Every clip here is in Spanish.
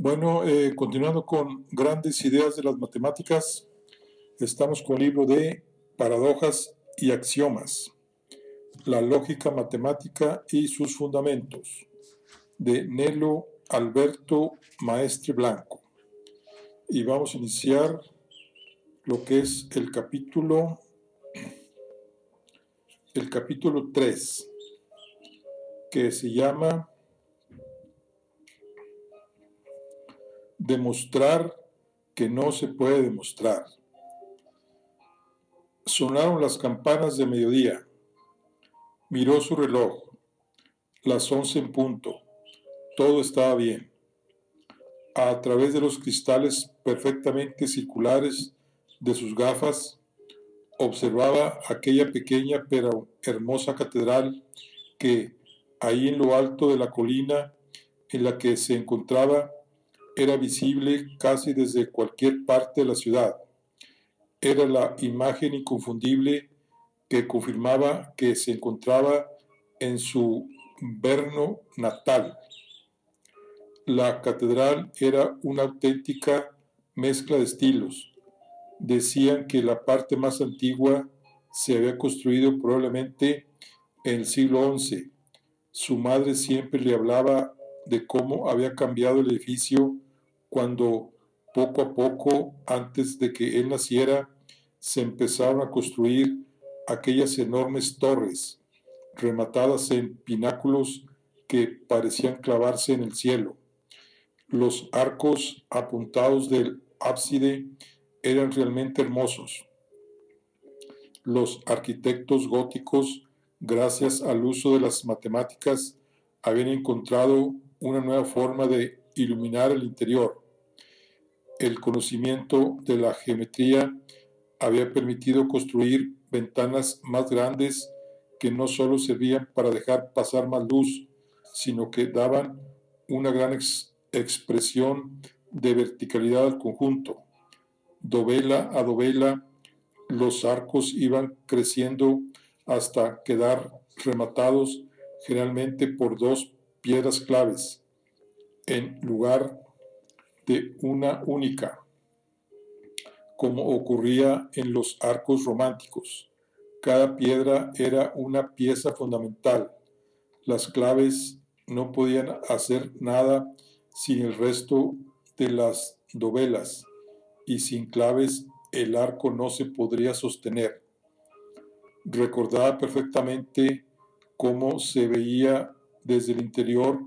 Bueno, continuando con grandes ideas de las matemáticas, estamos con el libro de Paradojas y Axiomas, la lógica matemática y sus fundamentos, de Nelo Alberto Maestre Blanco. Y vamos a iniciar lo que es el capítulo 3, que se llama Demostrar que no se puede demostrar. Sonaron las campanas de mediodía. Miró su reloj. Las 11 en punto. Todo estaba bien. A través de los cristales perfectamente circulares de sus gafas, observaba aquella pequeña pero hermosa catedral que, ahí en lo alto de la colina en la que se encontraba, era visible casi desde cualquier parte de la ciudad. Era la imagen inconfundible que confirmaba que se encontraba en su Brno natal. La catedral era una auténtica mezcla de estilos. Decían que la parte más antigua se había construido probablemente en el siglo XI. Su madre siempre le hablaba de cómo había cambiado el edificio cuando, poco a poco, antes de que él naciera, se empezaron a construir aquellas enormes torres, rematadas en pináculos que parecían clavarse en el cielo. Los arcos apuntados del ábside eran realmente hermosos. Los arquitectos góticos, gracias al uso de las matemáticas, habían encontrado una nueva forma de iluminar el interior. El conocimiento de la geometría había permitido construir ventanas más grandes que no solo servían para dejar pasar más luz, sino que daban una gran expresión de verticalidad al conjunto. Dovela a dovela, los arcos iban creciendo hasta quedar rematados generalmente por dos piedras claves, en lugar de una única, como ocurría en los arcos románticos. Cada piedra era una pieza fundamental. Las claves no podían hacer nada sin el resto de las dovelas, y sin claves el arco no se podría sostener. Recordaba perfectamente cómo se veía desde el interior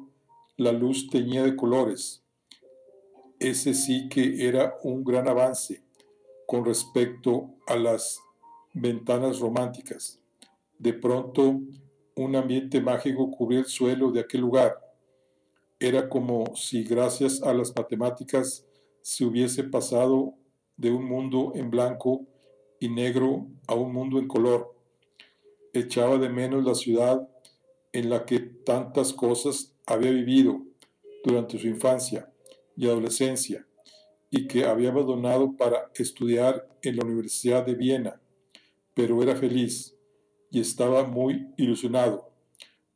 la luz teñida de colores. Ese sí que era un gran avance con respecto a las ventanas románticas. De pronto, un ambiente mágico cubría el suelo de aquel lugar. Era como si gracias a las matemáticas se hubiese pasado de un mundo en blanco y negro a un mundo en color. Echaba de menos la ciudad en la que tantas cosas había vivido durante su infancia y adolescencia y que había abandonado para estudiar en la Universidad de Viena, pero era feliz y estaba muy ilusionado.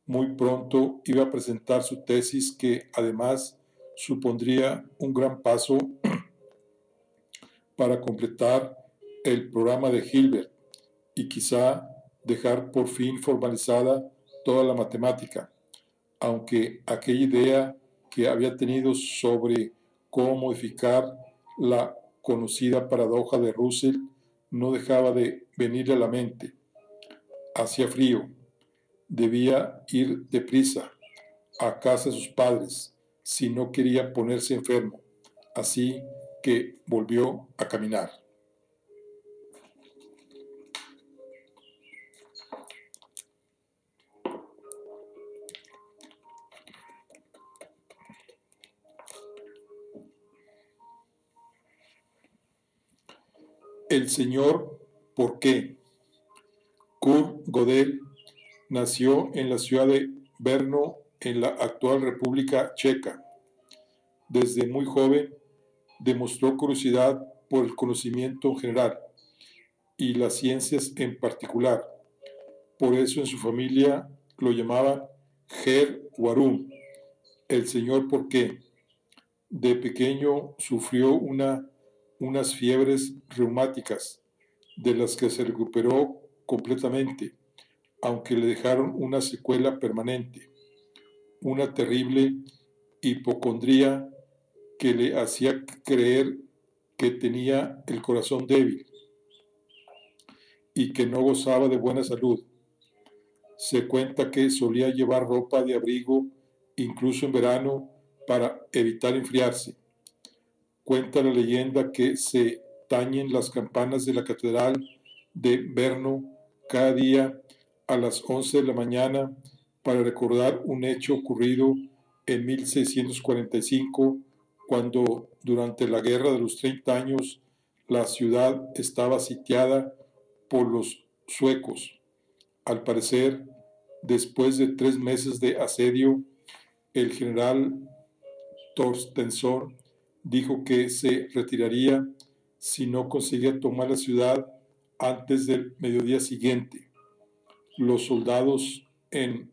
Muy pronto iba a presentar su tesis que además supondría un gran paso para completar el programa de Hilbert y quizá dejar por fin formalizada toda la matemática, aunque aquella idea que había tenido sobre cómo modificar la conocida paradoja de Russell no dejaba de venirle a la mente. Hacía frío, debía ir deprisa a casa de sus padres si no quería ponerse enfermo, así que volvió a caminar. El señor ¿por qué? Kurt Gödel nació en la ciudad de Brno, en la actual República Checa. Desde muy joven demostró curiosidad por el conocimiento en general y las ciencias en particular. Por eso en su familia lo llamaban Herr Warum, el señor ¿por qué? De pequeño sufrió unas fiebres reumáticas, de las que se recuperó completamente, aunque le dejaron una secuela permanente, una terrible hipocondría que le hacía creer que tenía el corazón débil y que no gozaba de buena salud. Se cuenta que solía llevar ropa de abrigo incluso en verano para evitar enfriarse. Cuenta la leyenda que se tañen las campanas de la catedral de Brno cada día a las 11 de la mañana para recordar un hecho ocurrido en 1645, cuando durante la Guerra de los 30 años la ciudad estaba sitiada por los suecos. Al parecer, después de 3 meses de asedio, el general Torstensson dijo que se retiraría si no conseguía tomar la ciudad antes del mediodía siguiente. Los soldados en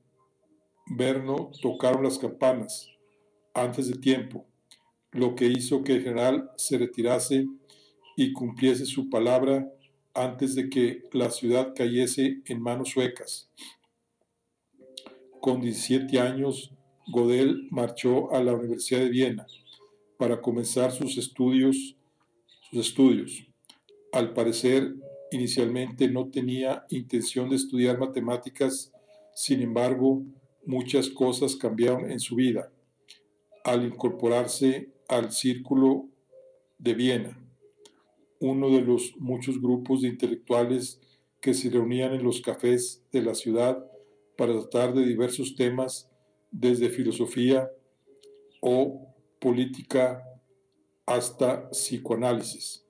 Brno tocaron las campanas antes de tiempo, lo que hizo que el general se retirase y cumpliese su palabra antes de que la ciudad cayese en manos suecas. Con 17 años, Godel marchó a la Universidad de Viena para comenzar sus estudios. Al parecer, inicialmente no tenía intención de estudiar matemáticas, sin embargo, muchas cosas cambiaron en su vida al incorporarse al Círculo de Viena, uno de los muchos grupos de intelectuales que se reunían en los cafés de la ciudad para tratar de diversos temas, desde filosofía o política hasta psicoanálisis.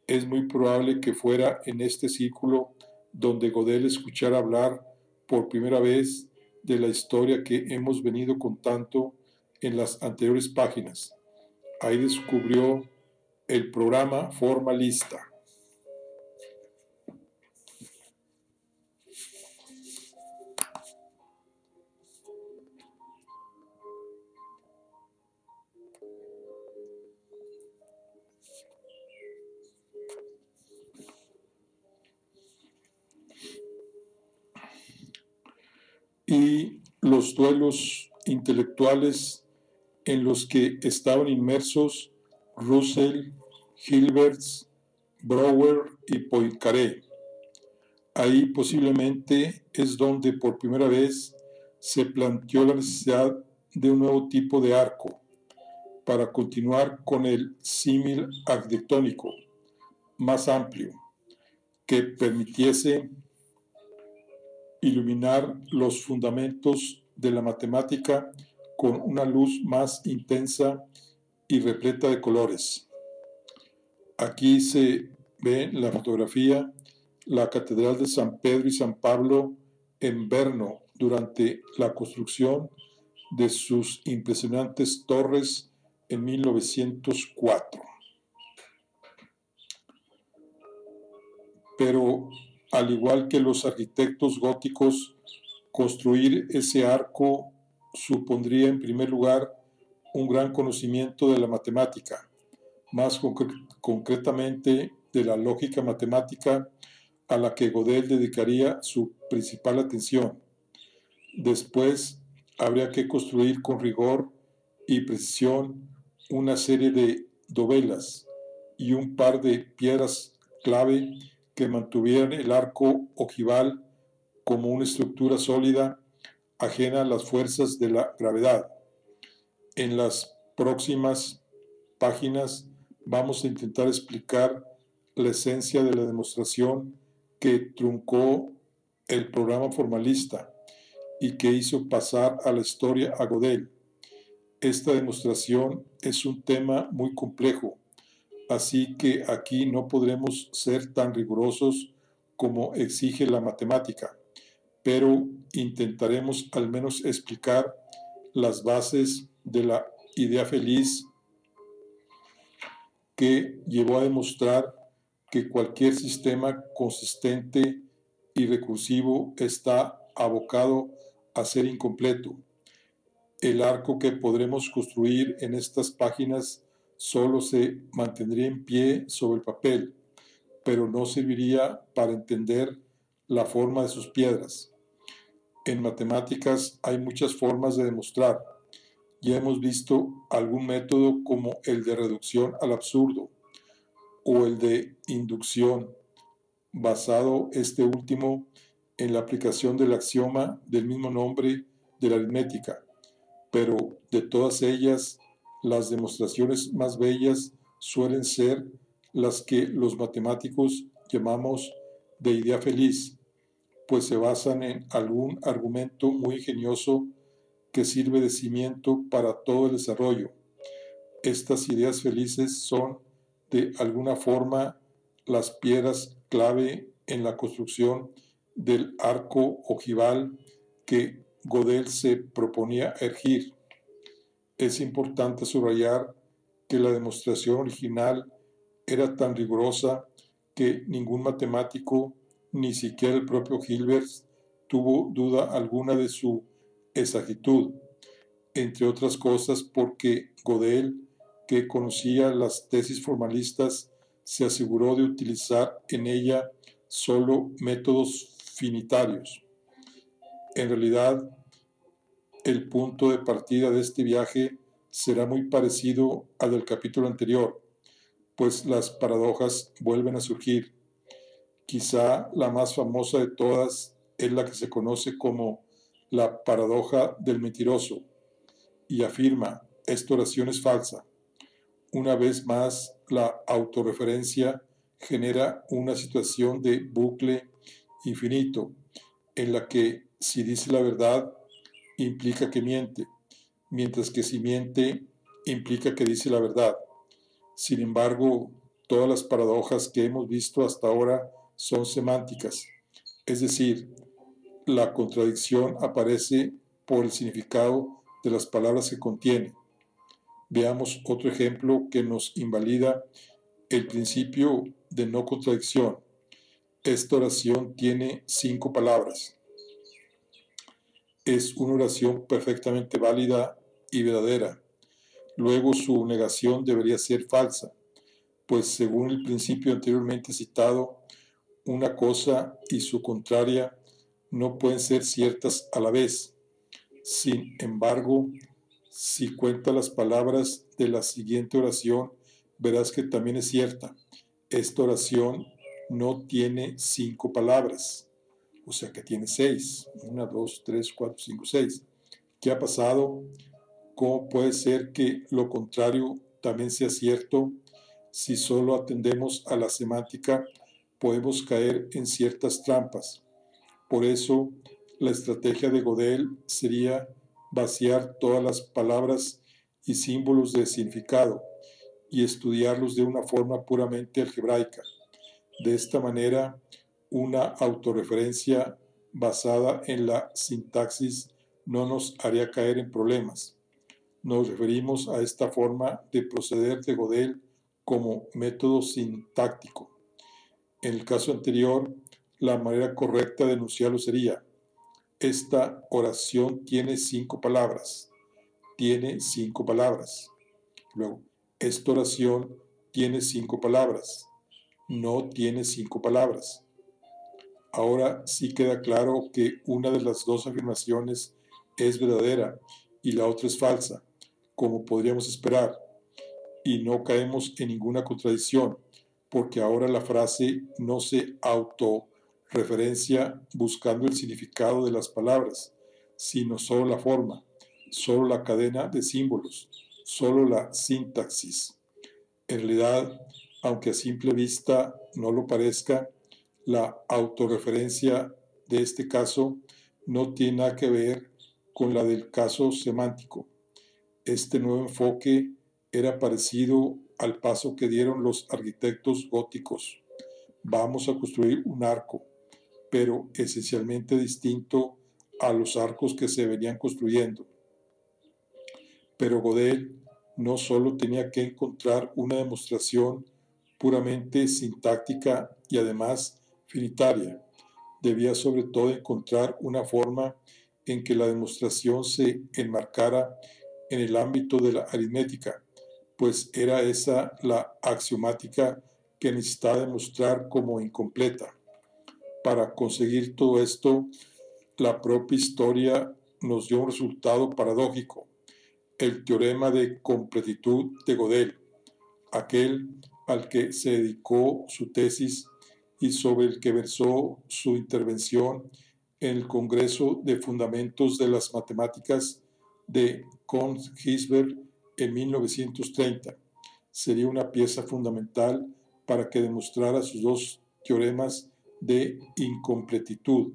Es muy probable que fuera en este círculo donde Godel escuchara hablar por primera vez de la historia que hemos venido contando en las anteriores páginas. Ahí descubrió el programa formalista. Y los duelos intelectuales en los que estaban inmersos Russell, Hilberts, Brouwer y Poincaré. Ahí posiblemente es donde por primera vez se planteó la necesidad de un nuevo tipo de arco para continuar con el símil arquitectónico más amplio que permitiese iluminar los fundamentos de la matemática con una luz más intensa y repleta de colores. Aquí se ve en la fotografía la Catedral de San Pedro y San Pablo en Brno durante la construcción de sus impresionantes torres en 1904. Pero al igual que los arquitectos góticos, construir ese arco supondría en primer lugar un gran conocimiento de la matemática, más concretamente de la lógica matemática, a la que Godel dedicaría su principal atención. Después, habría que construir con rigor y precisión una serie de dovelas y un par de piedras clave que mantuvieran el arco ojival como una estructura sólida, ajena a las fuerzas de la gravedad. En las próximas páginas vamos a intentar explicar la esencia de la demostración que truncó el programa formalista y que hizo pasar a la historia a Godel. Esta demostración es un tema muy complejo, así que aquí no podremos ser tan rigurosos como exige la matemática, pero intentaremos al menos explicar las bases de la idea feliz que llevó a demostrar que cualquier sistema consistente y recursivo está abocado a ser incompleto. El arco que podremos construir en estas páginas solo se mantendría en pie sobre el papel, pero no serviría para entender la forma de sus piedras. En matemáticas hay muchas formas de demostrar. Ya hemos visto algún método como el de reducción al absurdo o el de inducción, basado este último en la aplicación del axioma del mismo nombre de la aritmética, pero de todas ellas, las demostraciones más bellas suelen ser las que los matemáticos llamamos de idea feliz, pues se basan en algún argumento muy ingenioso que sirve de cimiento para todo el desarrollo. Estas ideas felices son, de alguna forma, las piedras clave en la construcción del arco ojival que Gödel se proponía erigir. Es importante subrayar que la demostración original era tan rigurosa que ningún matemático, ni siquiera el propio Hilbert, tuvo duda alguna de su exactitud, entre otras cosas porque Gödel, que conocía las tesis formalistas, se aseguró de utilizar en ella solo métodos finitarios. En realidad, el punto de partida de este viaje será muy parecido al del capítulo anterior, pues las paradojas vuelven a surgir. Quizá la más famosa de todas es la que se conoce como la paradoja del mentiroso, y afirma: esta oración es falsa. Una vez más, la autorreferencia genera una situación de bucle infinito, en la que si dice la verdad, implica que miente, mientras que si miente, implica que dice la verdad. Sin embargo, todas las paradojas que hemos visto hasta ahora son semánticas, es decir, la contradicción aparece por el significado de las palabras que contiene. Veamos otro ejemplo que nos invalida el principio de no contradicción. Esta oración tiene 5 palabras. Es una oración perfectamente válida y verdadera. Luego su negación debería ser falsa, pues según el principio anteriormente citado, una cosa y su contraria no pueden ser ciertas a la vez. Sin embargo, si cuentas las palabras de la siguiente oración, verás que también es cierta. Esta oración no tiene 5 palabras, o sea que tiene 6. 1, 2, 3, 4, 5, 6. ¿Qué ha pasado? ¿Cómo puede ser que lo contrario también sea cierto? Si solo atendemos a la semántica, podemos caer en ciertas trampas. Por eso, la estrategia de Gödel sería vaciar todas las palabras y símbolos de significado y estudiarlos de una forma puramente algebraica. De esta manera, una autorreferencia basada en la sintaxis no nos haría caer en problemas. Nos referimos a esta forma de proceder de Gödel como método sintáctico. En el caso anterior, la manera correcta de enunciarlo sería: esta oración tiene 5 palabras. Tiene 5 palabras. Luego, esta oración tiene 5 palabras. No tiene 5 palabras. Ahora sí queda claro que una de las dos afirmaciones es verdadera y la otra es falsa, como podríamos esperar, y no caemos en ninguna contradicción, porque ahora la frase no se autorreferencia buscando el significado de las palabras, sino solo la forma, solo la cadena de símbolos, solo la sintaxis. En realidad, aunque a simple vista no lo parezca, la autorreferencia de este caso no tiene nada que ver con la del caso semántico. Este nuevo enfoque era parecido al paso que dieron los arquitectos góticos. Vamos a construir un arco, pero esencialmente distinto a los arcos que se venían construyendo. Pero Gödel no solo tenía que encontrar una demostración puramente sintáctica y además finitaria, debía sobre todo encontrar una forma en que la demostración se enmarcara en el ámbito de la aritmética, pues era esa la axiomática que necesitaba demostrar como incompleta. Para conseguir todo esto, la propia historia nos dio un resultado paradójico: el teorema de completitud de Gödel, aquel al que se dedicó su tesis y sobre el que versó su intervención en el Congreso de Fundamentos de las Matemáticas de Königsberg en 1930. Sería una pieza fundamental para que demostrara sus dos teoremas de incompletitud.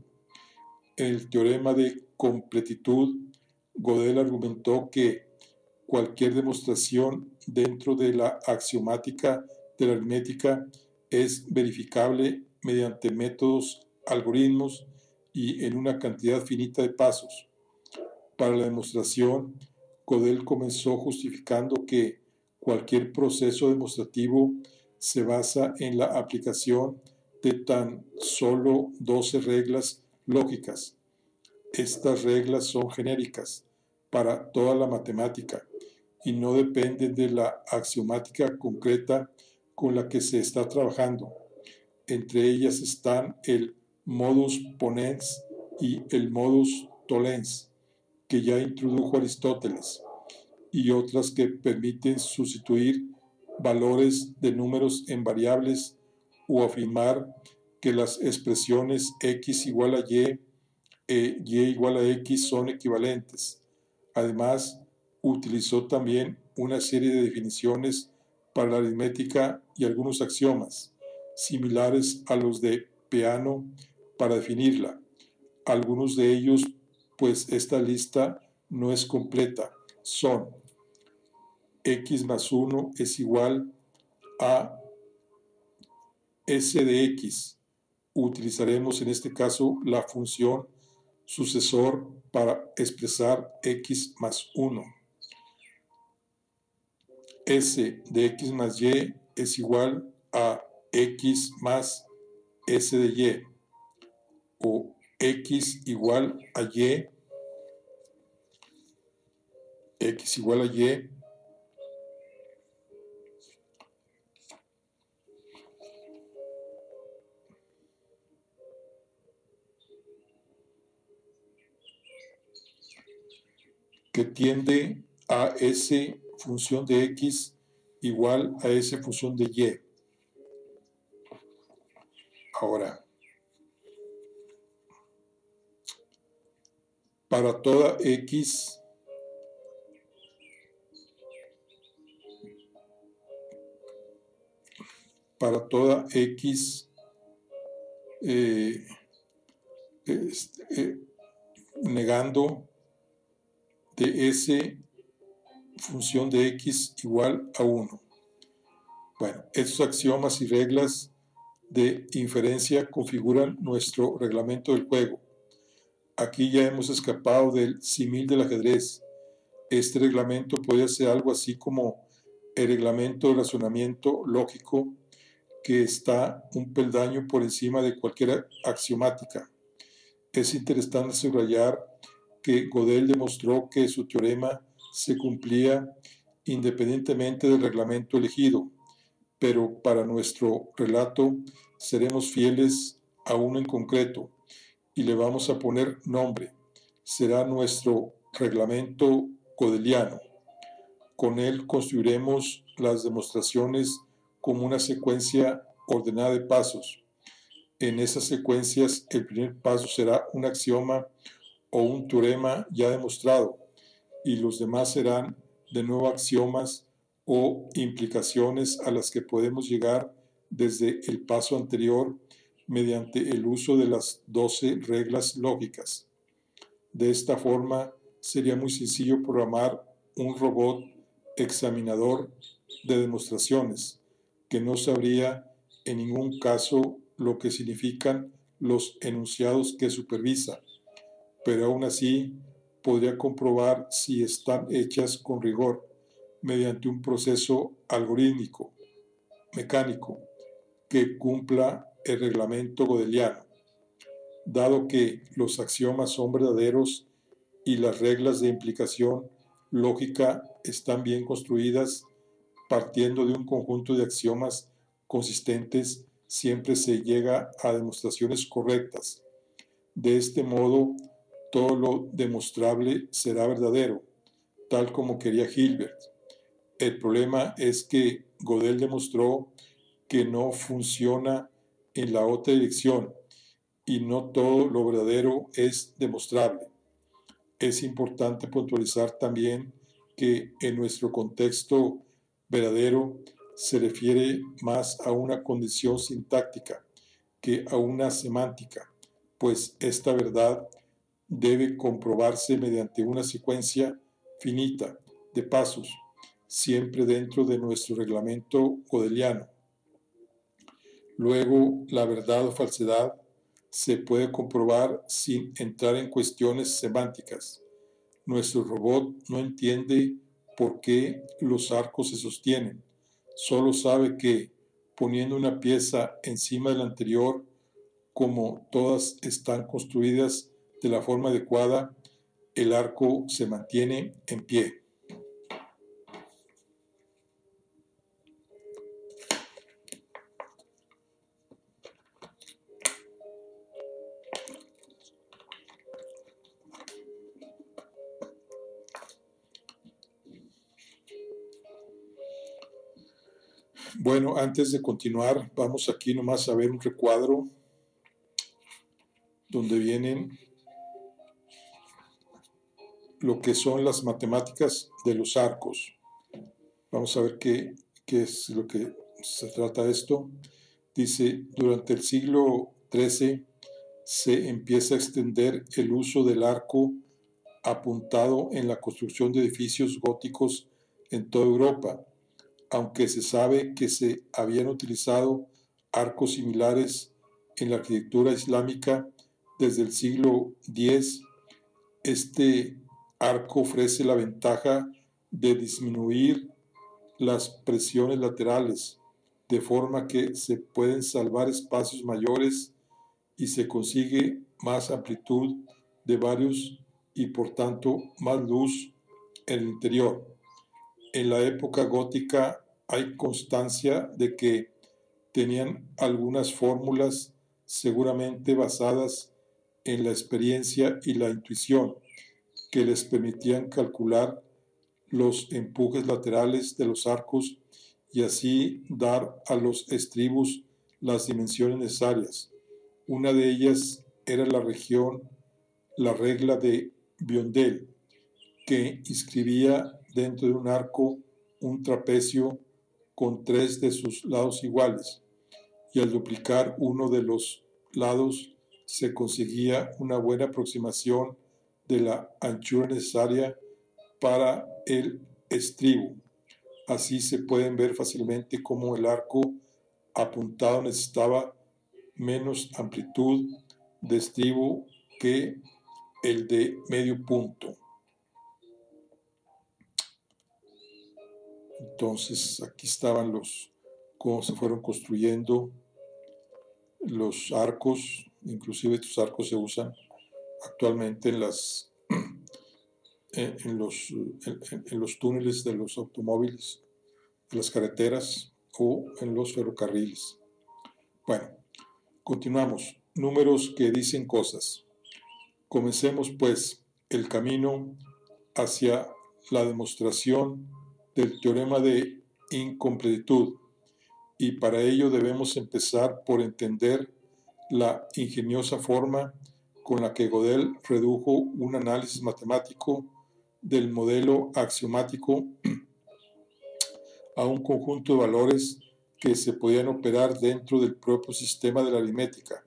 En el teorema de completitud, Gödel argumentó que cualquier demostración dentro de la axiomática de la aritmética es verificable mediante métodos, algoritmos y en una cantidad finita de pasos. Para la demostración, Gödel comenzó justificando que cualquier proceso demostrativo se basa en la aplicación de tan solo 12 reglas lógicas. Estas reglas son genéricas para toda la matemática y no dependen de la axiomática concreta con la que se está trabajando. Entre ellas están el modus ponens y el modus tollens, que ya introdujo Aristóteles, y otras que permiten sustituir valores de números en variables o afirmar que las expresiones x igual a y e y igual a x son equivalentes. Además, utilizó también una serie de definiciones para la aritmética y algunos axiomas, similares a los de Peano, para definirla. Algunos de ellos, pues esta lista no es completa, son: x más 1 es igual a s de x. Utilizaremos en este caso la función sucesor para expresar x más 1. S de x más y es igual a x más s de y, o x igual a y, x igual a y que tiende a s función de x igual a s función de y. Ahora, para toda x negando de s función de x igual a 1. Bueno, estos axiomas y reglas de inferencia configuran nuestro reglamento del juego. Aquí ya hemos escapado del símil del ajedrez. Este reglamento puede ser algo así como el reglamento de razonamiento lógico, que está un peldaño por encima de cualquier axiomática. Es interesante subrayar que Gödel demostró que su teorema se cumplía independientemente del reglamento elegido, pero para nuestro relato seremos fieles a uno en concreto y le vamos a poner nombre. Será nuestro reglamento gödeliano. Con él construiremos las demostraciones como una secuencia ordenada de pasos. En esas secuencias, el primer paso será un axioma o un teorema ya demostrado, y los demás serán de nuevo axiomas o implicaciones a las que podemos llegar desde el paso anterior mediante el uso de las 12 reglas lógicas. De esta forma, sería muy sencillo programar un robot examinador de demostraciones que no sabría en ningún caso lo que significan los enunciados que supervisa, pero aún así podría comprobar si están hechas con rigor mediante un proceso algorítmico, mecánico, que cumpla el reglamento gödeliano. Dado que los axiomas son verdaderos y las reglas de implicación lógica están bien construidas, partiendo de un conjunto de axiomas consistentes, siempre se llega a demostraciones correctas. De este modo, todo lo demostrable será verdadero, tal como quería Hilbert. El problema es que Gödel demostró que no funciona en la otra dirección y no todo lo verdadero es demostrable. Es importante puntualizar también que en nuestro contexto verdadero se refiere más a una condición sintáctica que a una semántica, pues esta verdad debe comprobarse mediante una secuencia finita de pasos, siempre dentro de nuestro reglamento gödeliano. Luego, la verdad o falsedad se puede comprobar sin entrar en cuestiones semánticas. Nuestro robot no entiende por qué los arcos se sostienen, solo sabe que, poniendo una pieza encima de la anterior, como todas están construidas de la forma adecuada, el arco se mantiene en pie. Bueno, antes de continuar, vamos aquí nomás a ver un recuadro donde vienen lo que son las matemáticas de los arcos. Vamos a ver qué es lo que se trata esto. Dice, durante el siglo XIII se empieza a extender el uso del arco apuntado en la construcción de edificios góticos en toda Europa, aunque se sabe que se habían utilizado arcos similares en la arquitectura islámica desde el siglo X. Este arco ofrece la ventaja de disminuir las presiones laterales, de forma que se pueden salvar espacios mayores y se consigue más amplitud de varios y por tanto más luz en el interior. En la época gótica hay constancia de que tenían algunas fórmulas seguramente basadas en la experiencia y la intuición que les permitían calcular los empujes laterales de los arcos y así dar a los estribos las dimensiones necesarias. Una de ellas era la regla de Biondel, que inscribía dentro de un arco un trapecio con 3 de sus lados iguales, y al duplicar uno de los lados se conseguía una buena aproximación de la anchura necesaria para el estribo. Así se pueden ver fácilmente cómo el arco apuntado necesitaba menos amplitud de estribo que el de medio punto. Entonces aquí estaban cómo se fueron construyendo los arcos, inclusive estos arcos se usan actualmente en los túneles de los automóviles, en las carreteras o en los ferrocarriles. Bueno, continuamos. Números que dicen cosas. Comencemos pues el camino hacia la demostración del teorema de incompletitud, y para ello debemos empezar por entender la ingeniosa forma con la que Gödel redujo un análisis matemático del modelo axiomático a un conjunto de valores que se podían operar dentro del propio sistema de la aritmética.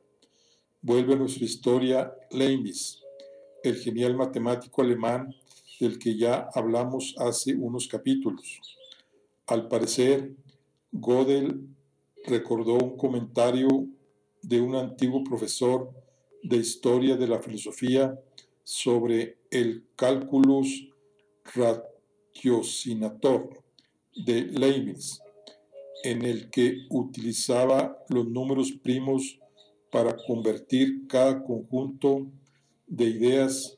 Vuelve a nuestra historia Leibniz, el genial matemático alemán del que ya hablamos hace unos capítulos. Al parecer, Gödel recordó un comentario de un antiguo profesor de historia de la filosofía sobre el calculus ratiocinator de Leibniz, en el que utilizaba los números primos para convertir cada conjunto de ideas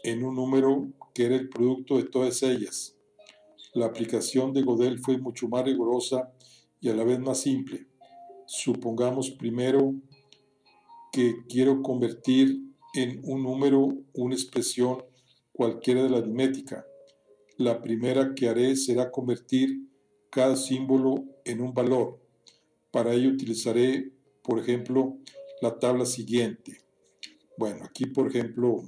en un número que era el producto de todas ellas. La aplicación de Gödel fue mucho más rigurosa y a la vez más simple. Supongamos primero que quiero convertir en un número una expresión cualquiera de la aritmética. La primera que haré será convertir cada símbolo en un valor. Para ello utilizaré, por ejemplo, la tabla siguiente. Bueno, aquí, por ejemplo,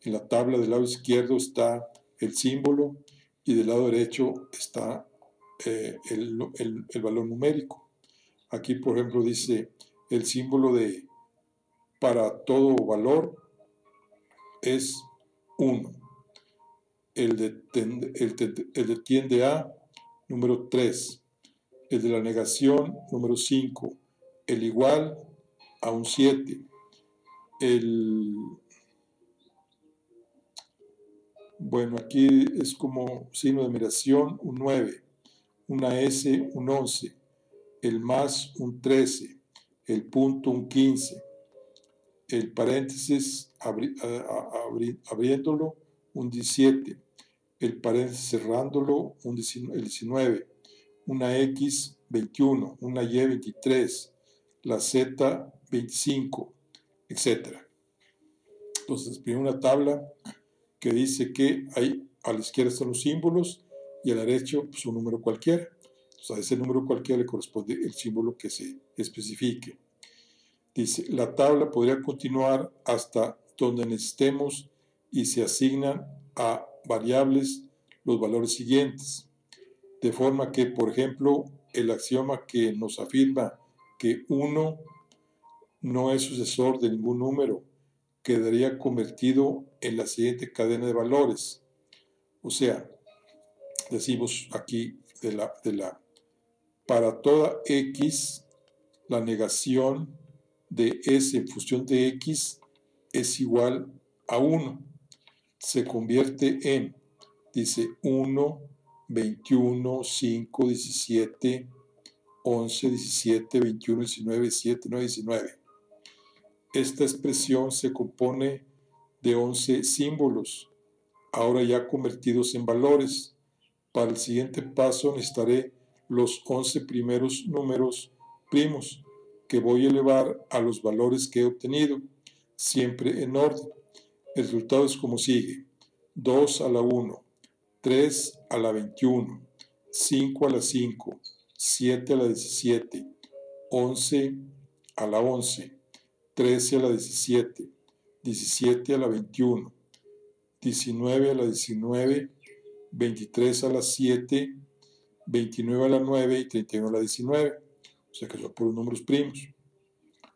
en la tabla del lado izquierdo está el símbolo y del lado derecho está el valor numérico. Aquí, por ejemplo, dice el símbolo de para todo valor es 1. El de tiende a, número 3. El de la negación, número 5. El igual a un 7. Bueno, aquí es como signo de admiración, un 9. Una S, un 11. El más, un 13. El punto, un 15. El paréntesis abriéndolo, un 17. El paréntesis cerrándolo, el 19. Una X, 21. Una Y, 23. La Z, 25, etc. Entonces, primero una tabla que dice que a la izquierda están los símbolos y a la derecha pues, un número cualquiera. Entonces, a ese número cualquiera le corresponde el símbolo que se especifique. Dice, la tabla podría continuar hasta donde necesitemos y se asignan a variables los valores siguientes. De forma que, por ejemplo, el axioma que nos afirma que 1 no es sucesor de ningún número quedaría convertido en la siguiente cadena de valores. O sea, decimos aquí para toda X, la negación de S en función de X es igual a 1. Se convierte en, dice 1, 21, 5, 17, 11, 17, 21, 19, 7, 9, 19. Esta expresión se compone de 11 símbolos, ahora ya convertidos en valores. Para el siguiente paso necesitaré los 11 primeros números primos que voy a elevar a los valores que he obtenido, siempre en orden. El resultado es como sigue: 2 a la 1, 3 a la 21, 5 a la 5, 7 a la 17, 11 a la 11, 13 a la 17, 17 a la 21, 19 a la 19, 23 a la 7, 29 a la 9 y 31 a la 19. O sea que son puros números primos.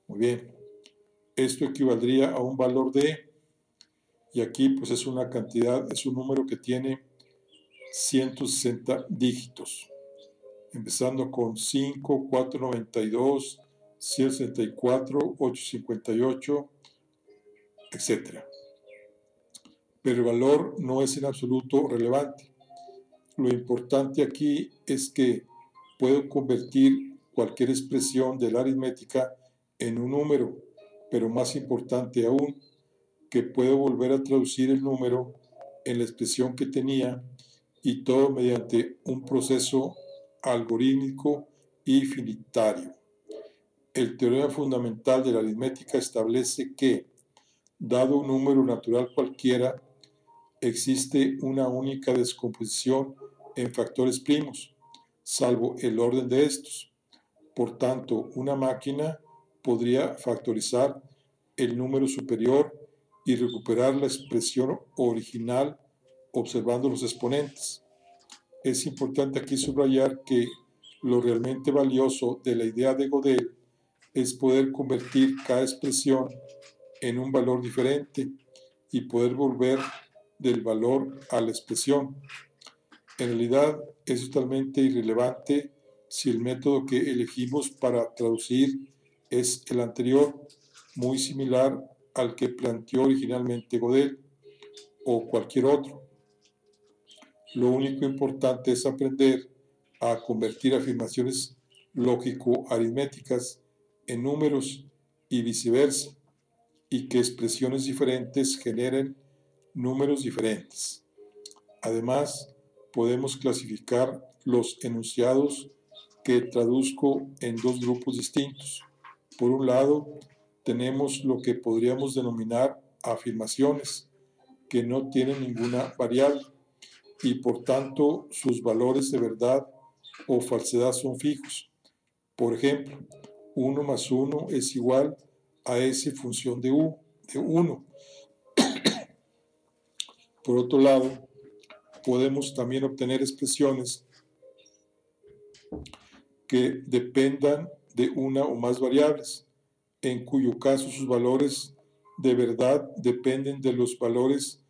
Muy bien. Esto equivaldría a un valor de, y aquí pues es una cantidad, es un número que tiene 160 dígitos. Empezando con 5, 4, 92, 164, 858, etc. Pero el valor no es en absoluto relevante. Lo importante aquí es que puedo convertir cualquier expresión de la aritmética en un número, pero más importante aún, que puedo volver a traducir el número en la expresión que tenía, y todo mediante un proceso algorítmico y finitario. El teorema fundamental de la aritmética establece que, dado un número natural cualquiera, existe una única descomposición en factores primos, salvo el orden de estos. Por tanto, una máquina podría factorizar el número superior y recuperar la expresión original observando los exponentes. Es importante aquí subrayar que lo realmente valioso de la idea de Gödel es poder convertir cada expresión en un valor diferente y poder volver del valor a la expresión. En realidad es totalmente irrelevante si el método que elegimos para traducir es el anterior, muy similar al que planteó originalmente Gödel, o cualquier otro. Lo único importante es aprender a convertir afirmaciones lógico-aritméticas en números y viceversa, y que expresiones diferentes generen números diferentes. Además, podemos clasificar los enunciados que traduzco en dos grupos distintos. Por un lado, tenemos lo que podríamos denominar afirmaciones, que no tienen ninguna variable y por tanto sus valores de verdad o falsedad son fijos. Por ejemplo, 1 más 1 es igual a S función de 1. Por otro lado, podemos también obtener expresiones que dependan de una o más variables, en cuyo caso sus valores de verdad dependen de los valores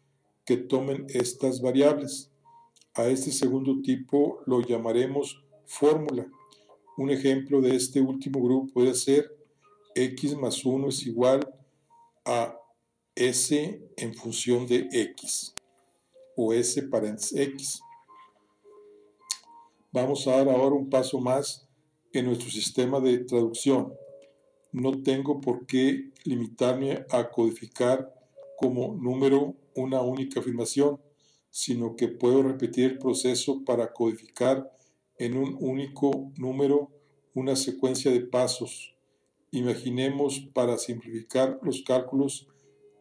que tomen estas variables. A este segundo tipo lo llamaremos fórmula. Un ejemplo de este último grupo puede ser x más 1 es igual a s en función de x o s paréntesis x. Vamos a dar ahora un paso más en nuestro sistema de traducción. No tengo por qué limitarme a codificar como número una única afirmación, sino que puedo repetir el proceso para codificar en un único número una secuencia de pasos. Imaginemos, para simplificar los cálculos,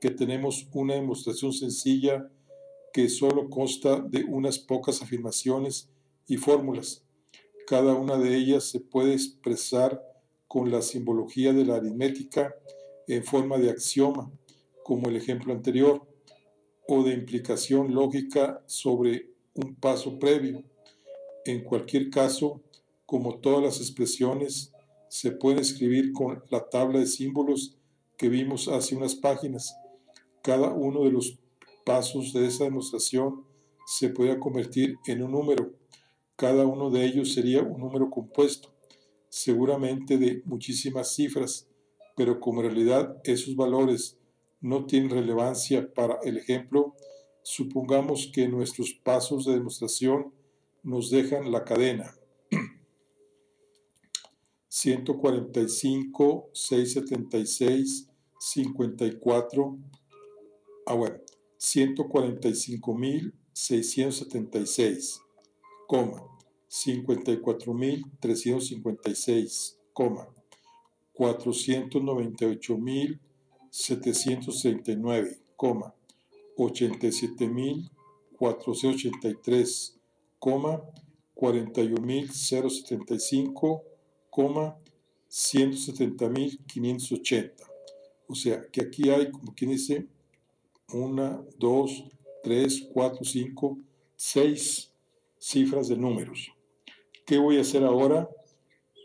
que tenemos una demostración sencilla que solo consta de unas pocas afirmaciones y fórmulas. Cada una de ellas se puede expresar con la simbología de la aritmética en forma de axioma, como el ejemplo anterior, o de implicación lógica sobre un paso previo. En cualquier caso, como todas las expresiones, se pueden escribir con la tabla de símbolos que vimos hace unas páginas. Cada uno de los pasos de esa demostración se puede convertir en un número. Cada uno de ellos sería un número compuesto, seguramente de muchísimas cifras, pero como en realidad esos valores no tienen relevancia para el ejemplo, supongamos que nuestros pasos de demostración nos dejan la cadena 145, 676, 54, 145.676, 54.356, 498.739, 87.483, 41.075, 170.580. O sea que aquí hay, como quien dice, 1, 2, 3, 4, 5, 6 cifras de números. ¿Qué voy a hacer ahora?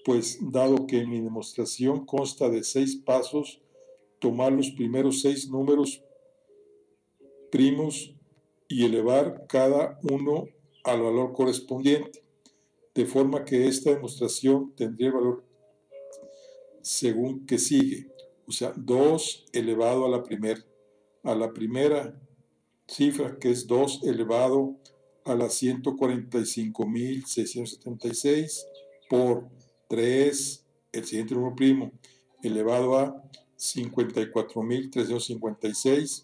Pues dado que mi demostración consta de 6 pasos, tomar los primeros 6 números primos y elevar cada uno al valor correspondiente, de forma que esta demostración tendría el valor según que sigue, o sea, 2 elevado a la primera cifra, que es 2 elevado a la 145.676 por 3, el siguiente número primo, elevado a 54.356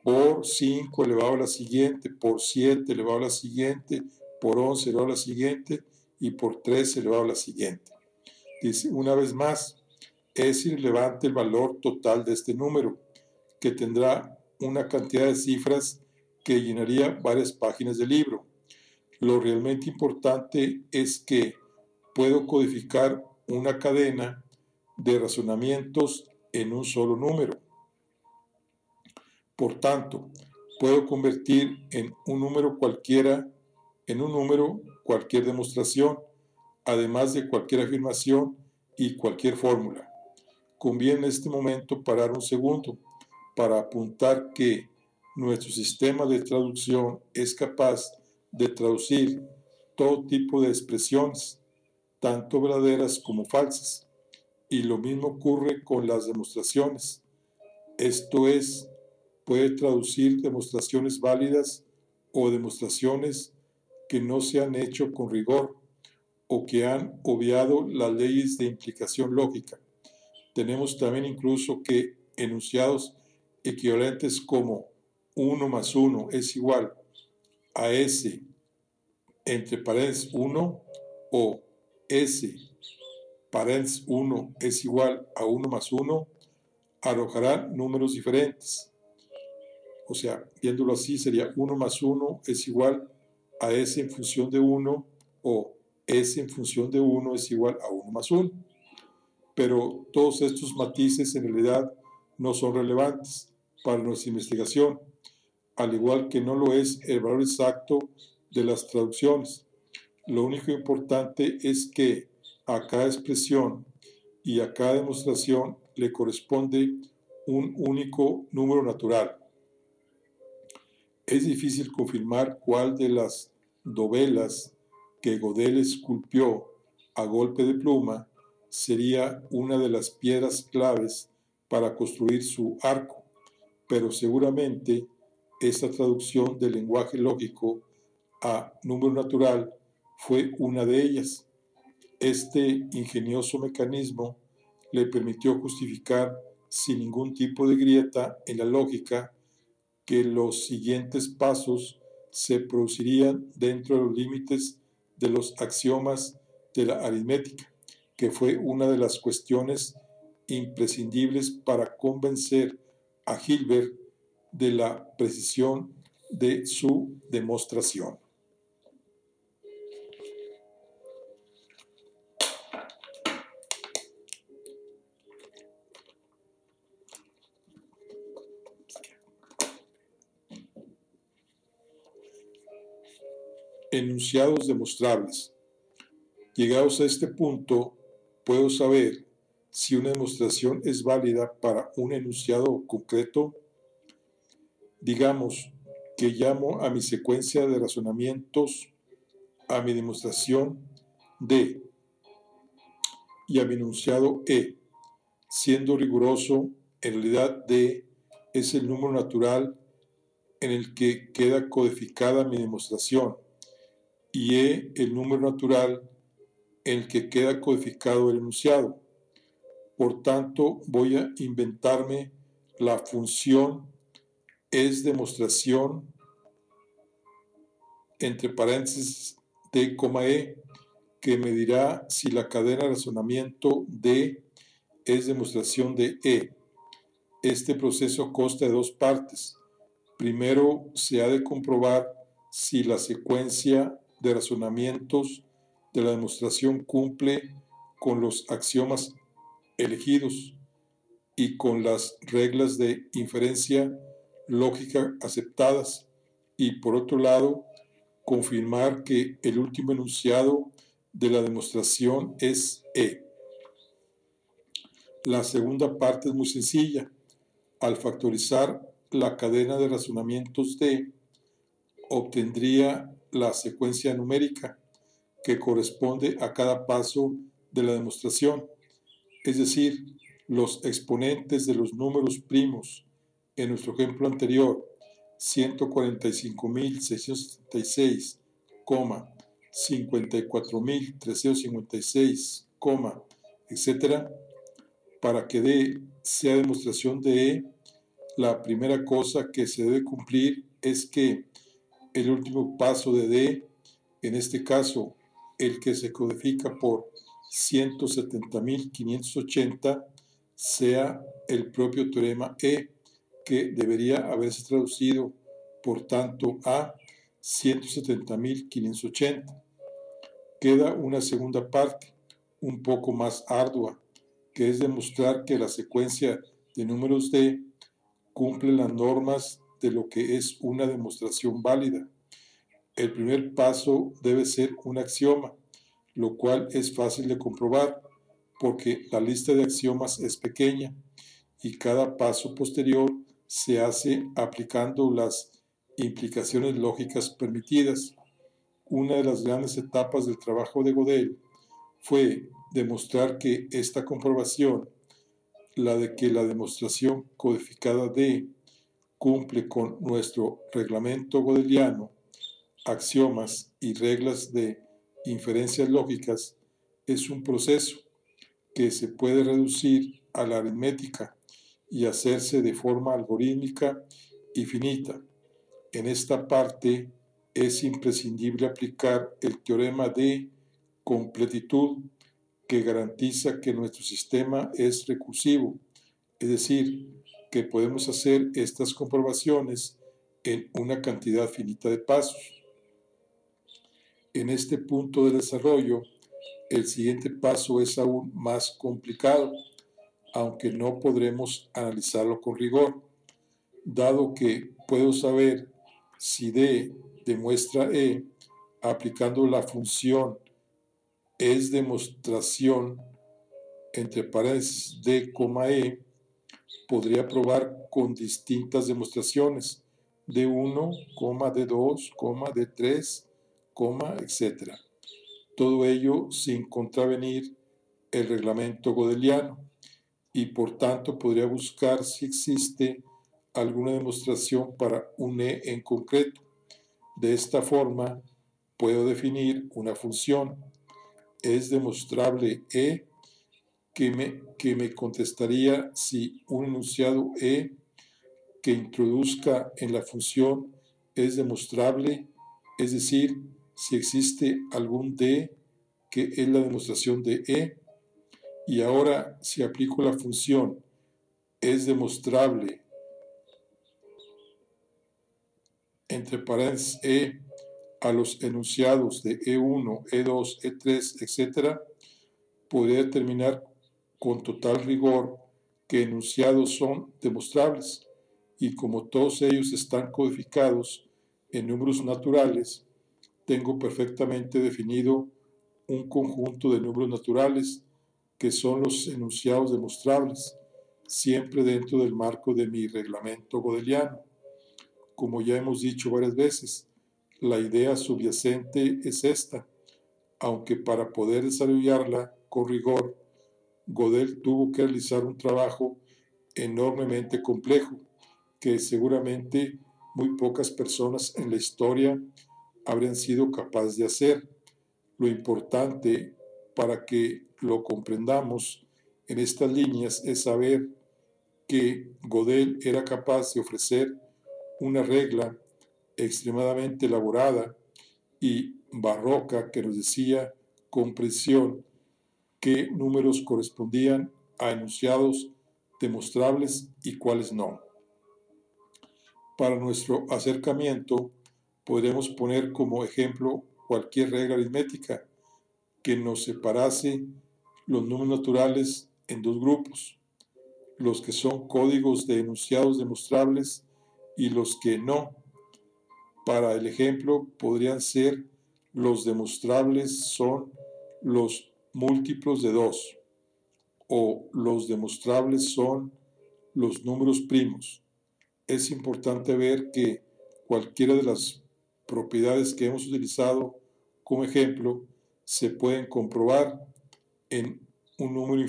por 5 elevado a la siguiente, por 7 elevado a la siguiente, por 11 elevado a la siguiente y por 13 elevado a la siguiente. Dice, una vez más, es irrelevante el valor total de este número, que tendrá una cantidad de cifras que llenaría varias páginas del libro. Lo realmente importante es que puedo codificar una cadena de razonamientos en un solo número. Por tanto, puedo convertir en un número cualquier demostración, además de cualquier afirmación y cualquier fórmula. Conviene en este momento parar un segundo para apuntar que nuestro sistema de traducción es capaz de traducir todo tipo de expresiones, tanto verdaderas como falsas, y lo mismo ocurre con las demostraciones. Esto es, puede traducir demostraciones válidas o demostraciones que no se han hecho con rigor o que han obviado las leyes de implicación lógica. Tenemos también incluso que enunciados equivalentes como 1 más 1 es igual a S entre paréntesis 1 o S paréntesis 1 es igual a 1 más 1, arrojará números diferentes. O sea, viéndolo así, sería 1 más 1 es igual a S en función de 1 o S en función de 1 es igual a 1 más 1. Pero todos estos matices en realidad no son relevantes para nuestra investigación, al igual que no lo es el valor exacto de las traducciones. Lo único importante es que a cada expresión y a cada demostración le corresponde un único número natural. Es difícil confirmar cuál de las dovelas que Gödel esculpió a golpe de pluma sería una de las piedras claves para construir su arco, pero seguramente esta traducción del lenguaje lógico a número natural fue una de ellas. Este ingenioso mecanismo le permitió justificar sin ningún tipo de grieta en la lógica que los siguientes pasos se producirían dentro de los límites de los axiomas de la aritmética, que fue una de las cuestiones imprescindibles para convencer a Hilbert de la precisión de su demostración. Enunciados demostrables. Llegados a este punto, puedo saber si una demostración es válida para un enunciado concreto. Digamos que llamo a mi secuencia de razonamientos, a mi demostración D y a mi enunciado E. Siendo riguroso, en realidad D es el número natural en el que queda codificada mi demostración y E el número natural en el que queda codificado el enunciado. Por tanto, voy a inventarme la función es demostración entre paréntesis D, E, que me dirá si la cadena de razonamiento D es demostración de E. Este proceso consta de dos partes. Primero, se ha de comprobar si la secuencia de razonamientos de la demostración cumple con los axiomas elegidos y con las reglas de inferencia lógica aceptadas, y por otro lado, confirmar que el último enunciado de la demostración es E. La segunda parte es muy sencilla. Al factorizar la cadena de razonamientos D, obtendría la secuencia numérica que corresponde a cada paso de la demostración, es decir, los exponentes de los números primos en nuestro ejemplo anterior, 145.676, 54.356, etc. Para que D sea demostración de E, la primera cosa que se debe cumplir es que el último paso de D, en este caso el que se codifica por 170.580, sea el propio teorema E, que debería haberse traducido, por tanto, a 170.580. Queda una segunda parte, un poco más ardua, que es demostrar que la secuencia de números D cumple las normas de lo que es una demostración válida. El primer paso debe ser un axioma, lo cual es fácil de comprobar porque la lista de axiomas es pequeña y cada paso posterior se hace aplicando las implicaciones lógicas permitidas. Una de las grandes etapas del trabajo de Gödel fue demostrar que esta comprobación, la de que la demostración codificada D cumple con nuestro reglamento gödeliano, axiomas y reglas de inferencias lógicas, es un proceso que se puede reducir a la aritmética y hacerse de forma algorítmica y finita. En esta parte es imprescindible aplicar el teorema de completitud que garantiza que nuestro sistema es recursivo, es decir, que podemos hacer estas comprobaciones en una cantidad finita de pasos. En este punto del desarrollo, el siguiente paso es aún más complicado, aunque no podremos analizarlo con rigor, dado que puedo saber si D demuestra E aplicando la función es demostración entre paréntesis D, E, podría probar con distintas demostraciones D1, D2, D3, etc. Todo ello sin contravenir el reglamento godeliano y por tanto podría buscar si existe alguna demostración para un E en concreto. De esta forma puedo definir una función. Es demostrable E que me contestaría si un enunciado E que introduzca en la función es demostrable, es decir, si existe algún D que es la demostración de E. Y ahora, si aplico la función es demostrable entre paréntesis E a los enunciados de E1, E2, E3, etc., podría determinar con total rigor que enunciados son demostrables y como todos ellos están codificados en números naturales, tengo perfectamente definido un conjunto de números naturales que son los enunciados demostrables, siempre dentro del marco de mi reglamento godeliano. Como ya hemos dicho varias veces, la idea subyacente es esta, aunque para poder desarrollarla con rigor, Gödel tuvo que realizar un trabajo enormemente complejo, que seguramente muy pocas personas en la historia habrían sido capaces de hacer. Lo importante para que lo comprendamos en estas líneas es saber que Gödel era capaz de ofrecer una regla extremadamente elaborada y barroca que nos decía con precisión qué números correspondían a enunciados demostrables y cuáles no. Para nuestro acercamiento, podremos poner como ejemplo cualquier regla aritmética que nos separase los números naturales en dos grupos, los que son códigos de enunciados demostrables y los que no. Para el ejemplo, podrían ser los demostrables son los múltiplos de 2 o los demostrables son los números primos. Es importante ver que cualquiera de las propiedades que hemos utilizado como ejemplo se pueden comprobar en un número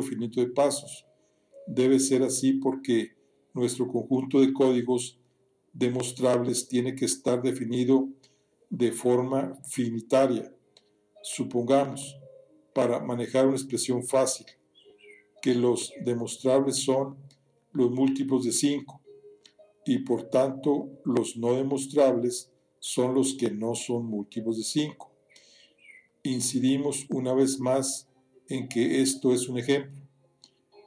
finito de pasos. Debe ser así porque nuestro conjunto de códigos demostrables tiene que estar definido de forma finitaria. Supongamos, para manejar una expresión fácil, que los demostrables son los múltiplos de 5 y por tanto los no demostrables son los que no son múltiplos de 5. Incidimos una vez más en que esto es un ejemplo.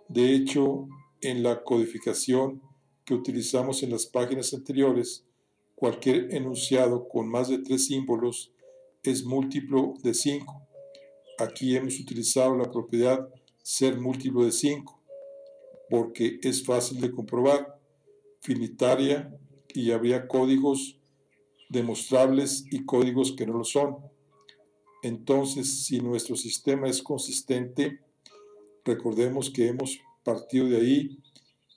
De hecho, en la codificación que utilizamos en las páginas anteriores, cualquier enunciado con más de 3 símbolos es múltiplo de 5. Aquí hemos utilizado la propiedad ser múltiplo de 5 porque es fácil de comprobar, finitaria, y habría códigos demostrables y códigos que no lo son. Entonces, si nuestro sistema es consistente, recordemos que hemos partido de ahí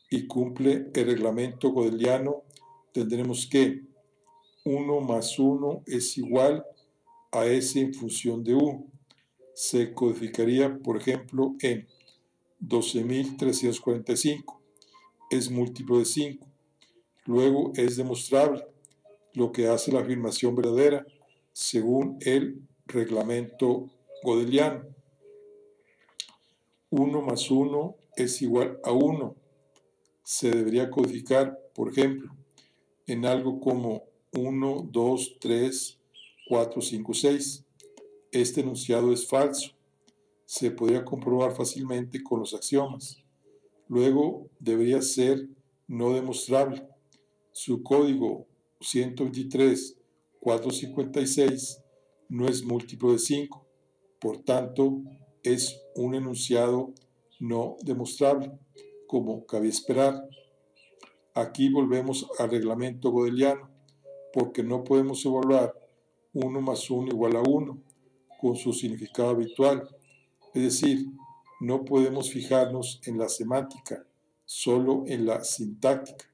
y cumple el reglamento godeliano, tendremos que 1 más 1 es igual a S en función de U. Se codificaría, por ejemplo, en 12.345. Es múltiplo de 5. Luego es demostrable, lo que hace la afirmación verdadera, según el reglamento godeliano. 1 más 1 es igual a 1. se debería codificar, por ejemplo, en algo como 1, 2, 3, 4, 5, 6. Este enunciado es falso. Se podría comprobar fácilmente con los axiomas. Luego debería ser no demostrable. Su código 123.456 no es múltiplo de 5. Por tanto, es un enunciado no demostrable, como cabía esperar. Aquí volvemos al reglamento godeliano, porque no podemos evaluar 1 más 1 igual a 1 con su significado habitual. Es decir, no podemos fijarnos en la semántica, solo en la sintáctica.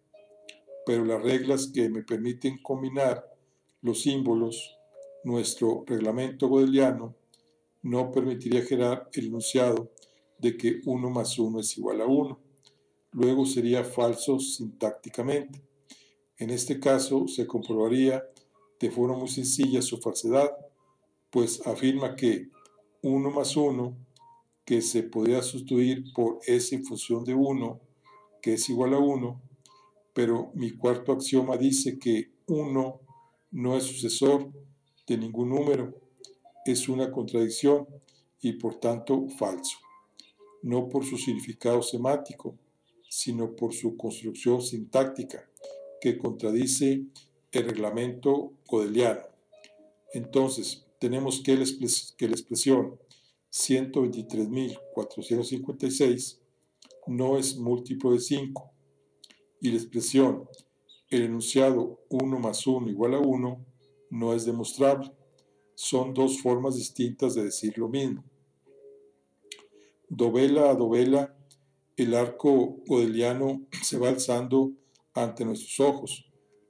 Pero las reglas que me permiten combinar los símbolos, nuestro reglamento godeliano, no permitiría generar el enunciado de que 1 más 1 es igual a 1. Luego sería falso sintácticamente. En este caso se comprobaría de forma muy sencilla su falsedad, pues afirma que 1 más 1, que se podría sustituir por s en función de 1, que es igual a 1, pero mi cuarto axioma dice que 1 no es sucesor de ningún número, es una contradicción y por tanto falso, no por su significado semántico, sino por su construcción sintáctica, que contradice el reglamento godeliano. Entonces, tenemos que la expresión 123.456 no es múltiplo de 5, y la expresión el enunciado 1 más 1 igual a 1 no es demostrable. Son dos formas distintas de decir lo mismo. Dovela a dovela, el arco godeliano se va alzando ante nuestros ojos,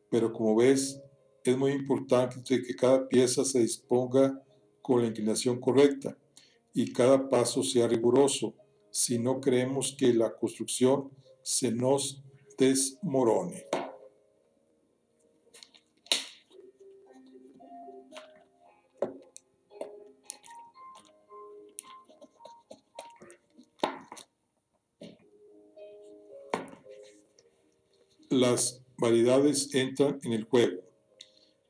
pero como ves, es muy importante que cada pieza se disponga con la inclinación correcta y cada paso sea riguroso, si no queremos que la construcción se nos desmorone. Las variedades entran en el juego.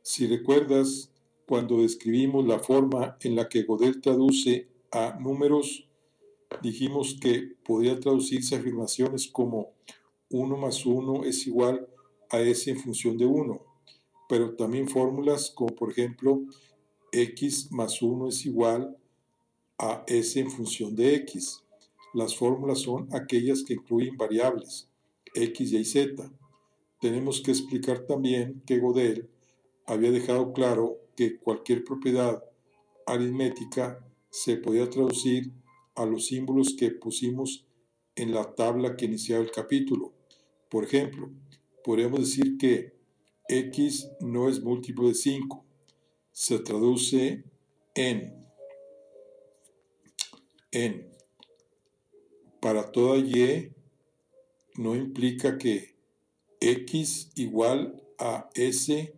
Si recuerdas, cuando describimos la forma en la que Gödel traduce a números, dijimos que podría traducirse afirmaciones como 1 más 1 es igual a s en función de 1, pero también fórmulas como por ejemplo x más 1 es igual a s en función de x. Las fórmulas son aquellas que incluyen variables x, y, z. Tenemos que explicar también que Gödel había dejado claro que cualquier propiedad aritmética se podía traducir a los símbolos que pusimos en la tabla que iniciaba el capítulo. Por ejemplo, podemos decir que x no es múltiplo de 5. Se traduce en para toda y no implica que x igual a s,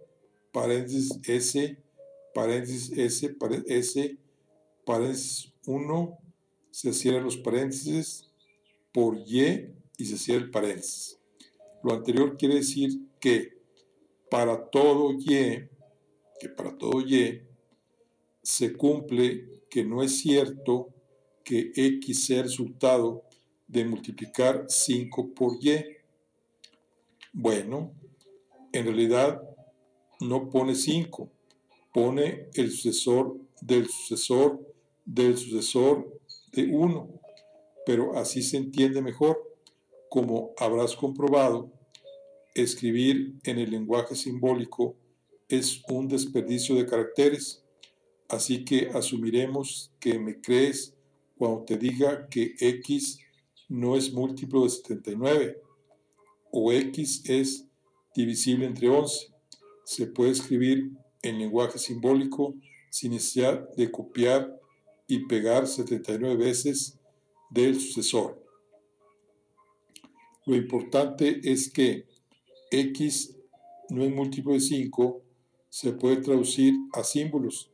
paréntesis s, paréntesis s, s, paréntesis 1, se cierran los paréntesis por y se cierra el paréntesis. Lo anterior quiere decir que para todo y se cumple que no es cierto que x sea resultado de multiplicar 5 por y. Bueno, en realidad no pone 5, pone el sucesor del sucesor del sucesor de 1, pero así se entiende mejor. Como habrás comprobado, escribir en el lenguaje simbólico es un desperdicio de caracteres, así que asumiremos que me crees cuando te diga que x no es múltiplo de 79 o x es divisible entre 11. Se puede escribir en lenguaje simbólico sin necesidad de copiar y pegar 79 veces del sucesor. Lo importante es que x no es múltiplo de 5, se puede traducir a símbolos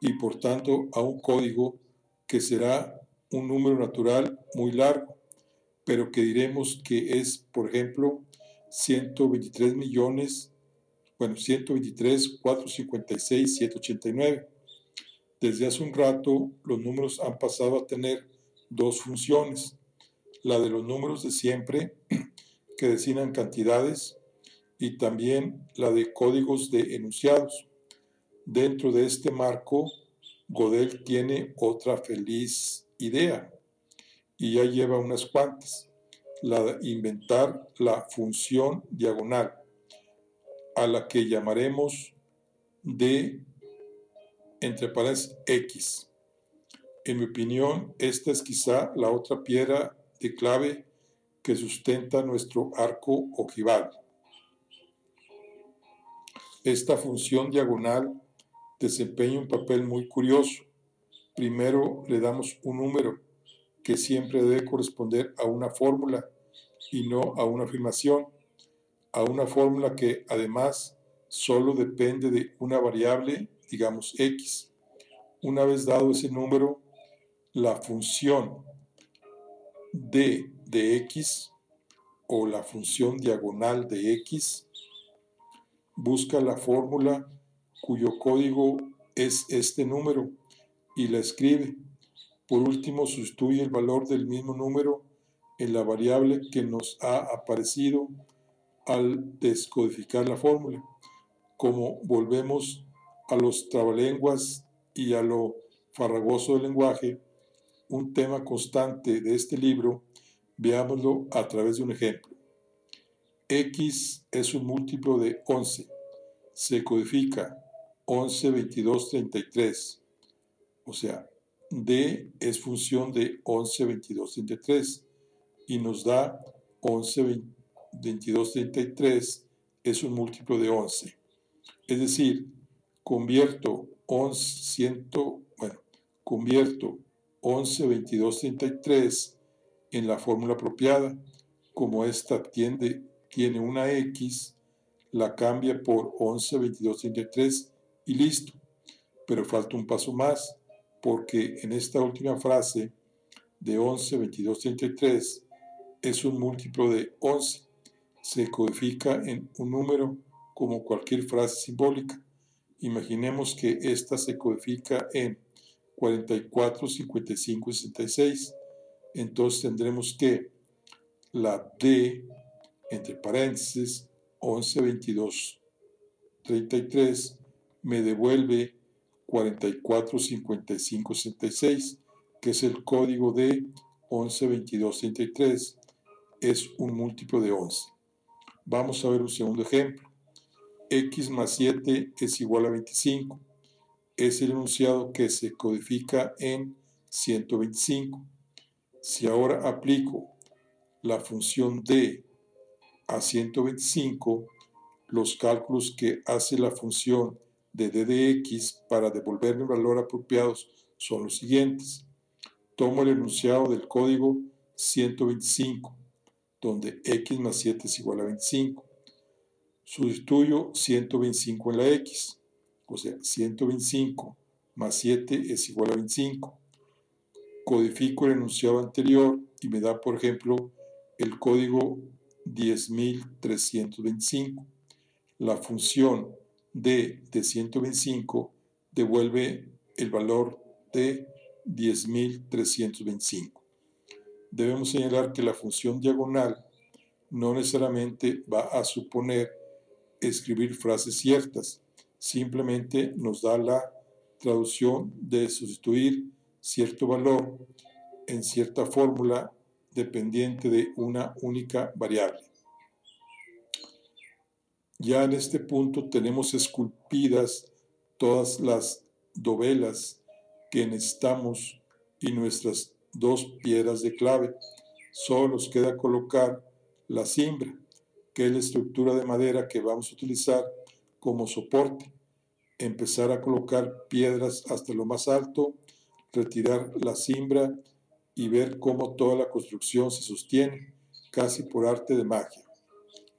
y por tanto a un código que será un número natural muy largo, pero que diremos que es, por ejemplo, 123 millones, 123, 456, 789. Desde hace un rato, los números han pasado a tener dos funciones. La de los números de siempre, que designan cantidades, y también la de códigos de enunciados. Dentro de este marco, Gödel tiene otra feliz idea, y ya lleva unas cuantas, la de inventar la función diagonal, a la que llamaremos d entre paréntesis x. En mi opinión, esta es quizá la otra piedra de clave que sustenta nuestro arco ojival. Esta función diagonal desempeña un papel muy curioso. Primero le damos un número que siempre debe corresponder a una fórmula y no a una afirmación, a una fórmula que además solo depende de una variable, digamos x. Una vez dado ese número, la función d de x o la función diagonal de x busca la fórmula cuyo código es este número y la escribe. Por último, sustituye el valor del mismo número en la variable que nos ha aparecido al descodificar la fórmula. Como volvemos a los trabalenguas y a lo farragoso del lenguaje, un tema constante de este libro, veámoslo a través de un ejemplo. X es un múltiplo de 11. Se codifica 11, 22, 33. O sea, D es función de 11, 22, 33. Y nos da 11, 22, 33 es un múltiplo de 11. Es decir, convierto 11, 22, 33 en la fórmula apropiada. Como esta tiene una X, la cambia por 11, 22, 33 y listo. Pero falta un paso más, porque en esta última frase de 11, 22, 33 es un múltiplo de 11. Se codifica en un número como cualquier frase simbólica. Imaginemos que esta se codifica en 44, 55 y 66. Entonces tendremos que la D, entre paréntesis, 11, 22, 33, me devuelve 44, 55, 66, que es el código de 11, 22, 33. Es un múltiplo de 11. Vamos a ver un segundo ejemplo. X más 7 es igual a 25. Es el enunciado que se codifica en 125. Si ahora aplico la función d a 125, los cálculos que hace la función de d de x para devolverme el valor apropiado son los siguientes. Tomo el enunciado del código 125, donde x más 7 es igual a 25. Sustituyo 125 en la x, o sea, 125 más 7 es igual a 25. Codifico el enunciado anterior y me da, por ejemplo, el código 10.325. La función d de 125 devuelve el valor de 10.325. Debemos señalar que la función diagonal no necesariamente va a suponer escribir frases ciertas, simplemente nos da la traducción de sustituir cierto valor en cierta fórmula dependiente de una única variable. Ya en este punto tenemos esculpidas todas las dovelas que necesitamos y nuestras dos piedras de clave. Solo nos queda colocar la cimbra, que es la estructura de madera que vamos a utilizar como soporte. Empezar a colocar piedras hasta lo más alto, retirar la cimbra y ver cómo toda la construcción se sostiene, casi por arte de magia.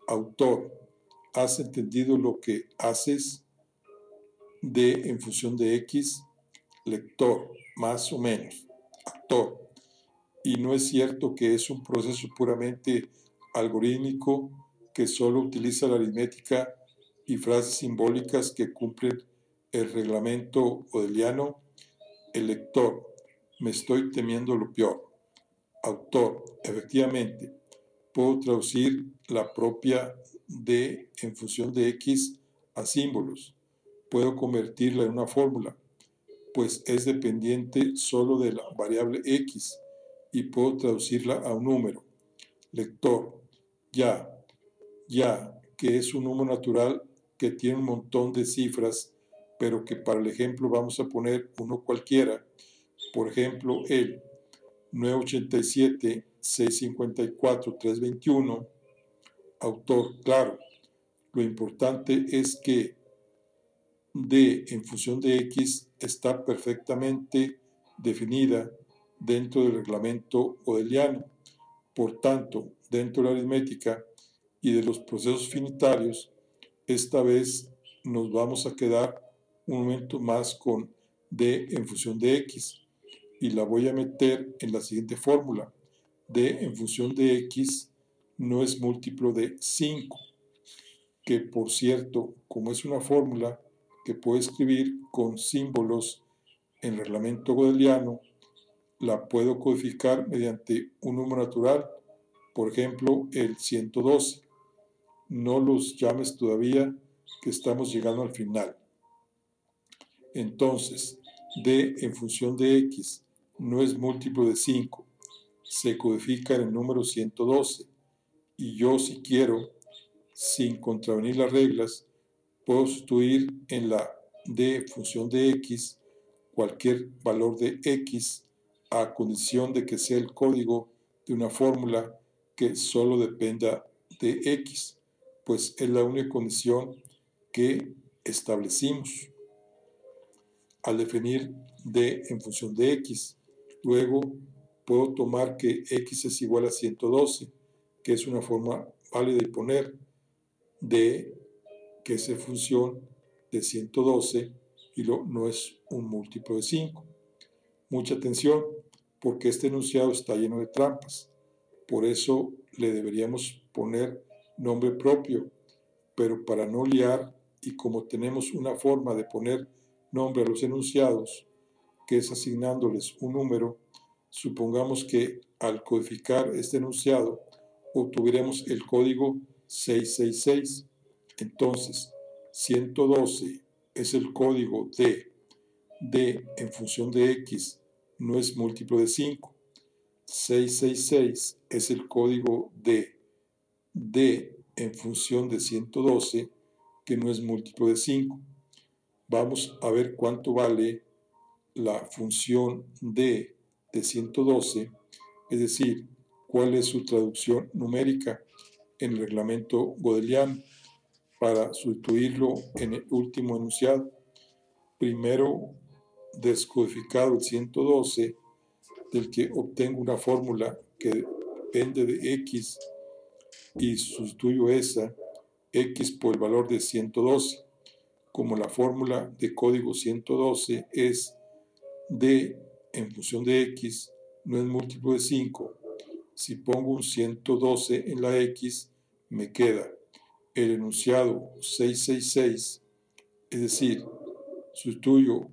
Autor, ¿has entendido lo que haces? D en función de X. Lector, más o menos. Actor, y no es cierto que es un proceso puramente algorítmico que solo utiliza la aritmética y frases simbólicas que cumplen el reglamento odeliano. El lector: me estoy temiendo lo peor. Autor: efectivamente, puedo traducir la propia D en función de X a símbolos. Puedo convertirla en una fórmula, pues es dependiente solo de la variable X, y puedo traducirla a un número. Lector: ya, que es un número natural que tiene un montón de cifras, pero que para el ejemplo vamos a poner uno cualquiera. Por ejemplo, el 987, 654, 321. Autor: claro, lo importante es que D en función de X está perfectamente definida dentro del reglamento odeliano. Por tanto, dentro de la aritmética y de los procesos finitarios, esta vez nos vamos a quedar un momento más con D en función de X, y la voy a meter en la siguiente fórmula. D en función de X no es múltiplo de 5, que por cierto, como es una fórmula que puedo escribir con símbolos en el reglamento godeliano, la puedo codificar mediante un número natural, por ejemplo, el 112. No los llames todavía, que estamos llegando al final. Entonces, D en función de X no es múltiplo de 5, se codifica en el número 112, y yo, si quiero, sin contravenir las reglas, puedo sustituir en la D función de X cualquier valor de X, a condición de que sea el código de una fórmula que solo dependa de X, pues es la única condición que establecimos al definir D en función de X. Luego puedo tomar que X es igual a 112, que es una forma válida, y poner D, que es función de 112, y no es un múltiplo de 5. Mucha atención, porque este enunciado está lleno de trampas. Por eso le deberíamos poner nombre propio, pero para no liar, y como tenemos una forma de poner nombre a los enunciados, que es asignándoles un número, supongamos que al codificar este enunciado obtuviéramos el código 666. Entonces, 112 es el código de D en función de X, no es múltiplo de 5. 666 es el código de D en función de 112, que no es múltiplo de 5. Vamos a ver cuánto vale la función D de 112, es decir, cuál es su traducción numérica en el reglamento godeliano, para sustituirlo en el último enunciado. Primero descodificado el 112, del que obtengo una fórmula que depende de X, y sustituyo esa X por el valor de 112. Como la fórmula de código 112 es D en función de X, no es múltiplo de 5. Si pongo un 112 en la X, me queda el enunciado 666, es decir, sustituyo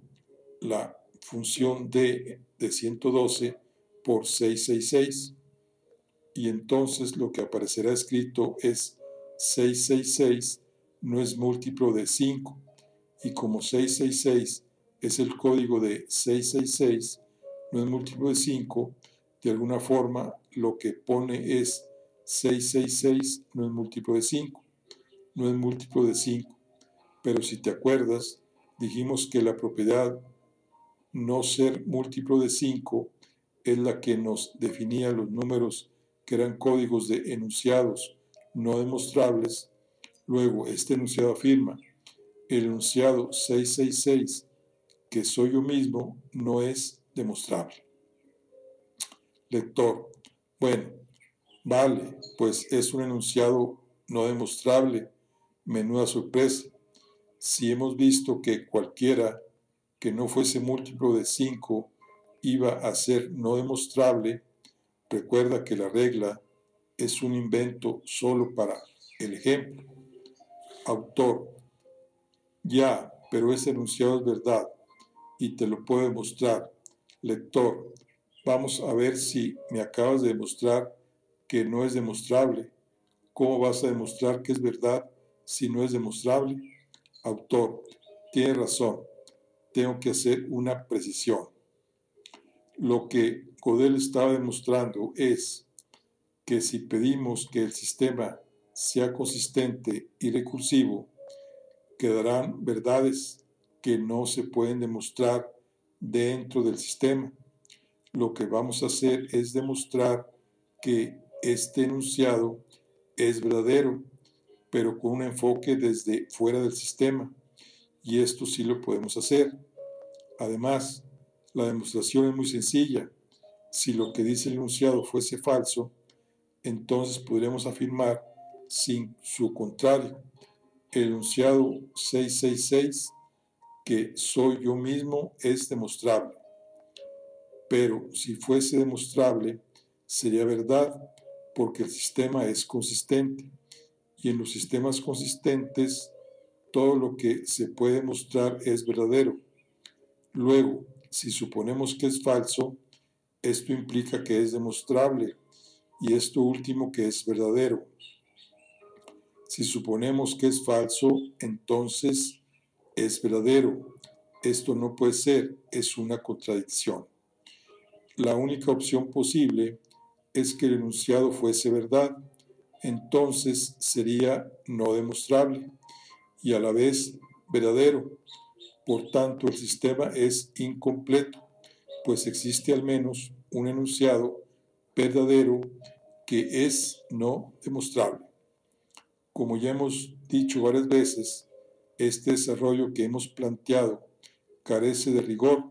la función D de 112 por 666, y entonces lo que aparecerá escrito es 666 no es múltiplo de 5, y como 666 es el código de 666, no es múltiplo de 5, de alguna forma lo que pone es 666 no es múltiplo de 5, no es múltiplo de 5. Pero si te acuerdas, dijimos que la propiedad no ser múltiplo de 5 es la que nos definía los números que eran códigos de enunciados no demostrables. Luego, este enunciado afirma: el enunciado 666, que soy yo mismo, no es demostrable. Lector: bueno, vale, pues es un enunciado no demostrable. Menuda sorpresa. Si hemos visto que cualquiera que no fuese múltiplo de 5 iba a ser no demostrable, Recuerda que la regla es un invento solo para el ejemplo. Autor: ya, pero ese enunciado es verdad y te lo puedo demostrar. Lector: vamos a ver si me acabas de demostrar que no es demostrable. ¿Cómo vas a demostrar que es verdad si no es demostrable? Autor: tiene razón, tengo que hacer una precisión. Lo que Gödel estaba demostrando es que si pedimos que el sistema sea consistente y recursivo, quedarán verdades que no se pueden demostrar dentro del sistema. Lo que vamos a hacer es demostrar que este enunciado es verdadero, pero con un enfoque desde fuera del sistema, y esto sí lo podemos hacer. Además, la demostración es muy sencilla. Si lo que dice el enunciado fuese falso, entonces podríamos afirmar sin su contrario. El enunciado 666, que soy yo mismo, es demostrable. Pero si fuese demostrable, sería verdad, porque el sistema es consistente. Y en los sistemas consistentes, todo lo que se puede demostrar es verdadero. Luego, si suponemos que es falso, esto implica que es demostrable, y esto último que es verdadero. Si suponemos que es falso, entonces es verdadero. Esto no puede ser, es una contradicción. La única opción posible es que el enunciado fuese verdad, entonces sería no demostrable y a la vez verdadero. Por tanto, el sistema es incompleto, pues existe al menos un enunciado verdadero que es no demostrable. Como ya hemos dicho varias veces, este desarrollo que hemos planteado carece de rigor.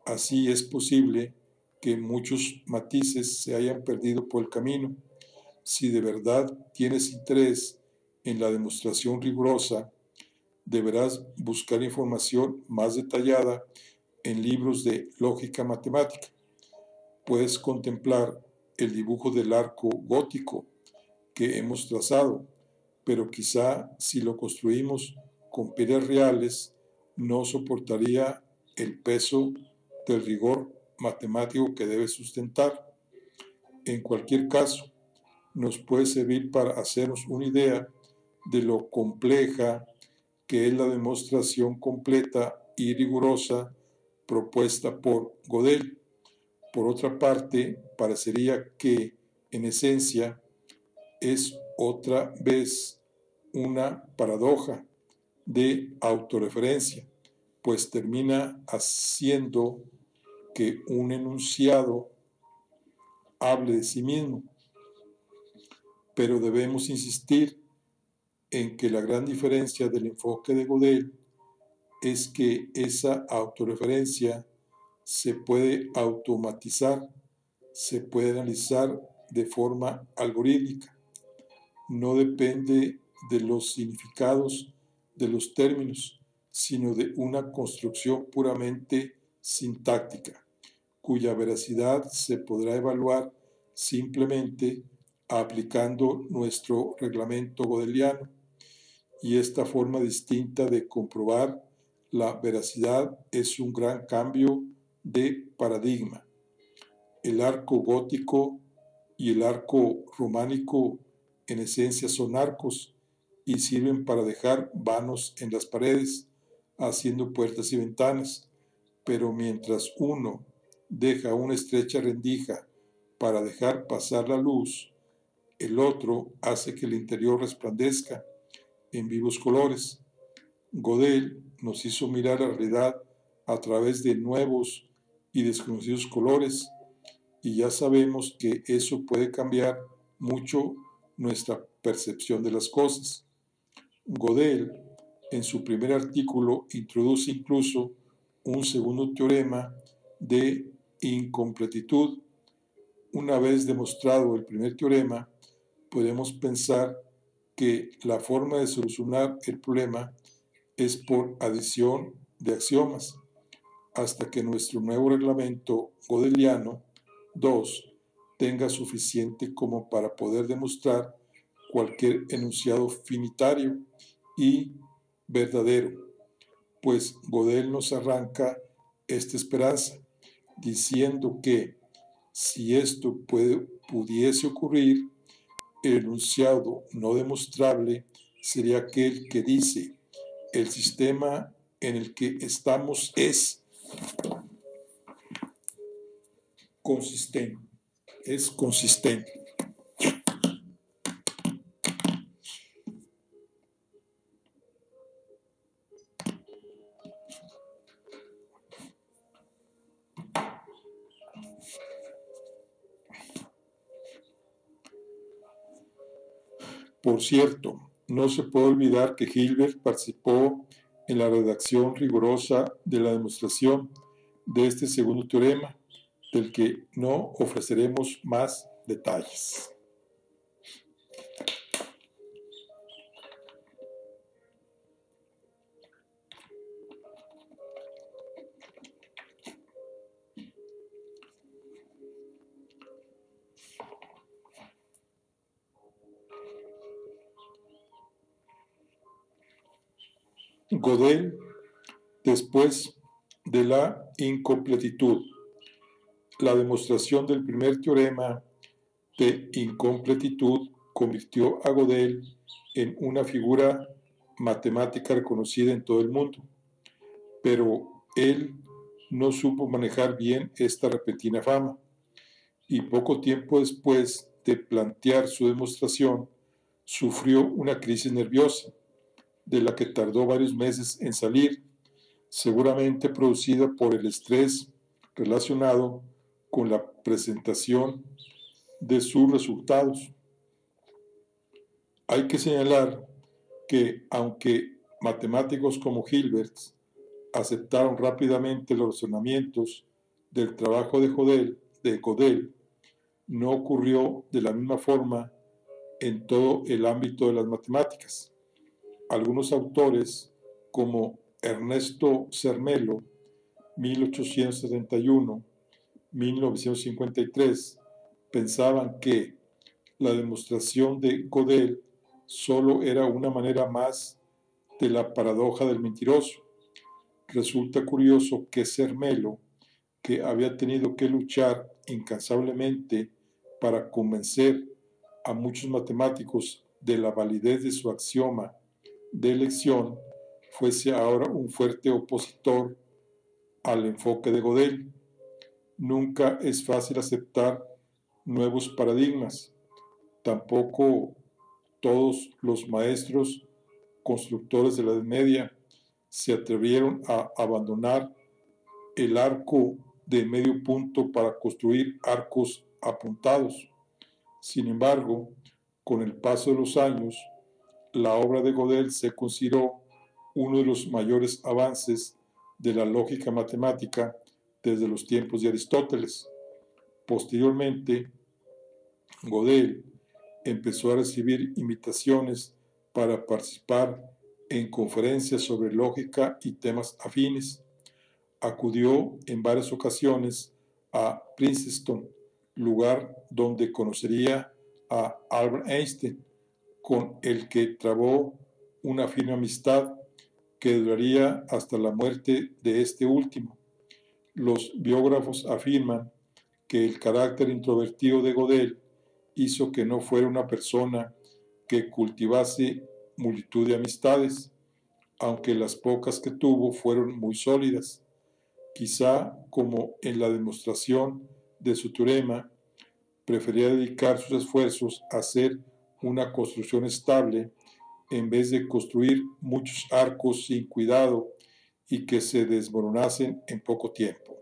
Así es posible que muchos matices se hayan perdido por el camino. Si de verdad tienes interés en la demostración rigurosa, deberás buscar información más detallada en libros de lógica matemática. Puedes contemplar el dibujo del arco gótico que hemos trazado, pero quizá si lo construimos con piedras reales, no soportaría el peso del rigor matemático que debe sustentar. En cualquier caso, nos puede servir para hacernos una idea de lo compleja que es la demostración completa y rigurosa propuesta por Gödel. Por otra parte, parecería que, en esencia, es otra vez una paradoja de autorreferencia, pues termina haciendo que un enunciado hable de sí mismo. Pero debemos insistir en que la gran diferencia del enfoque de Gödel es que esa autorreferencia se puede automatizar, se puede analizar de forma algorítmica, no depende de los significados de los términos, sino de una construcción puramente sintáctica, cuya veracidad se podrá evaluar simplemente aplicando nuestro reglamento gödeliano. Y esta forma distinta de comprobar la veracidad es un gran cambio de paradigma. El arco gótico y el arco románico en esencia son arcos y sirven para dejar vanos en las paredes, haciendo puertas y ventanas, pero mientras uno deja una estrecha rendija para dejar pasar la luz, el otro hace que el interior resplandezca en vivos colores. Gödel nos hizo mirar la realidad a través de nuevos y desconocidos colores, y ya sabemos que eso puede cambiar mucho nuestra percepción de las cosas. Gödel, en su primer artículo, introduce incluso un segundo teorema de incompletitud. Una vez demostrado el primer teorema, podemos pensar que la forma de solucionar el problema es por adición de axiomas, hasta que nuestro nuevo reglamento gödeliano 2 tenga suficiente como para poder demostrar cualquier enunciado finitario y verdadero, pues Gödel nos arranca esta esperanza, diciendo que si esto pudiese ocurrir, el enunciado no demostrable sería aquel que dice: el sistema en el que estamos es consistente. Por cierto, no se puede olvidar que Hilbert participó en la redacción rigurosa de la demostración de este segundo teorema, del que no ofreceremos más detalles. Gödel, después de la incompletitud. La demostración del primer teorema de incompletitud convirtió a Gödel en una figura matemática reconocida en todo el mundo, pero él no supo manejar bien esta repentina fama, y poco tiempo después de plantear su demostración, sufrió una crisis nerviosa, de la que tardó varios meses en salir, seguramente producida por el estrés relacionado con la presentación de sus resultados. Hay que señalar que, aunque matemáticos como Hilbert aceptaron rápidamente los razonamientos del trabajo de Gödel, no ocurrió de la misma forma en todo el ámbito de las matemáticas. Algunos autores, como Ernesto Zermelo, 1871-1953, pensaban que la demostración de Gödel solo era una manera más de la paradoja del mentiroso. Resulta curioso que Zermelo, que había tenido que luchar incansablemente para convencer a muchos matemáticos de la validez de su axioma de elección, fuese ahora un fuerte opositor al enfoque de Gödel. Nunca es fácil aceptar nuevos paradigmas. Tampoco todos los maestros constructores de la Edad Media se atrevieron a abandonar el arco de medio punto para construir arcos apuntados. Sin embargo, con el paso de los años, la obra de Gödel se consideró uno de los mayores avances de la lógica matemática desde los tiempos de Aristóteles. Posteriormente, Gödel empezó a recibir invitaciones para participar en conferencias sobre lógica y temas afines. Acudió en varias ocasiones a Princeton, lugar donde conocería a Albert Einstein, con el que trabó una firme amistad que duraría hasta la muerte de este último. Los biógrafos afirman que el carácter introvertido de Gödel hizo que no fuera una persona que cultivase multitud de amistades, aunque las pocas que tuvo fueron muy sólidas. Quizá, como en la demostración de su teorema, prefería dedicar sus esfuerzos a hacer una construcción estable en vez de construir muchos arcos sin cuidado y que se desmoronasen en poco tiempo.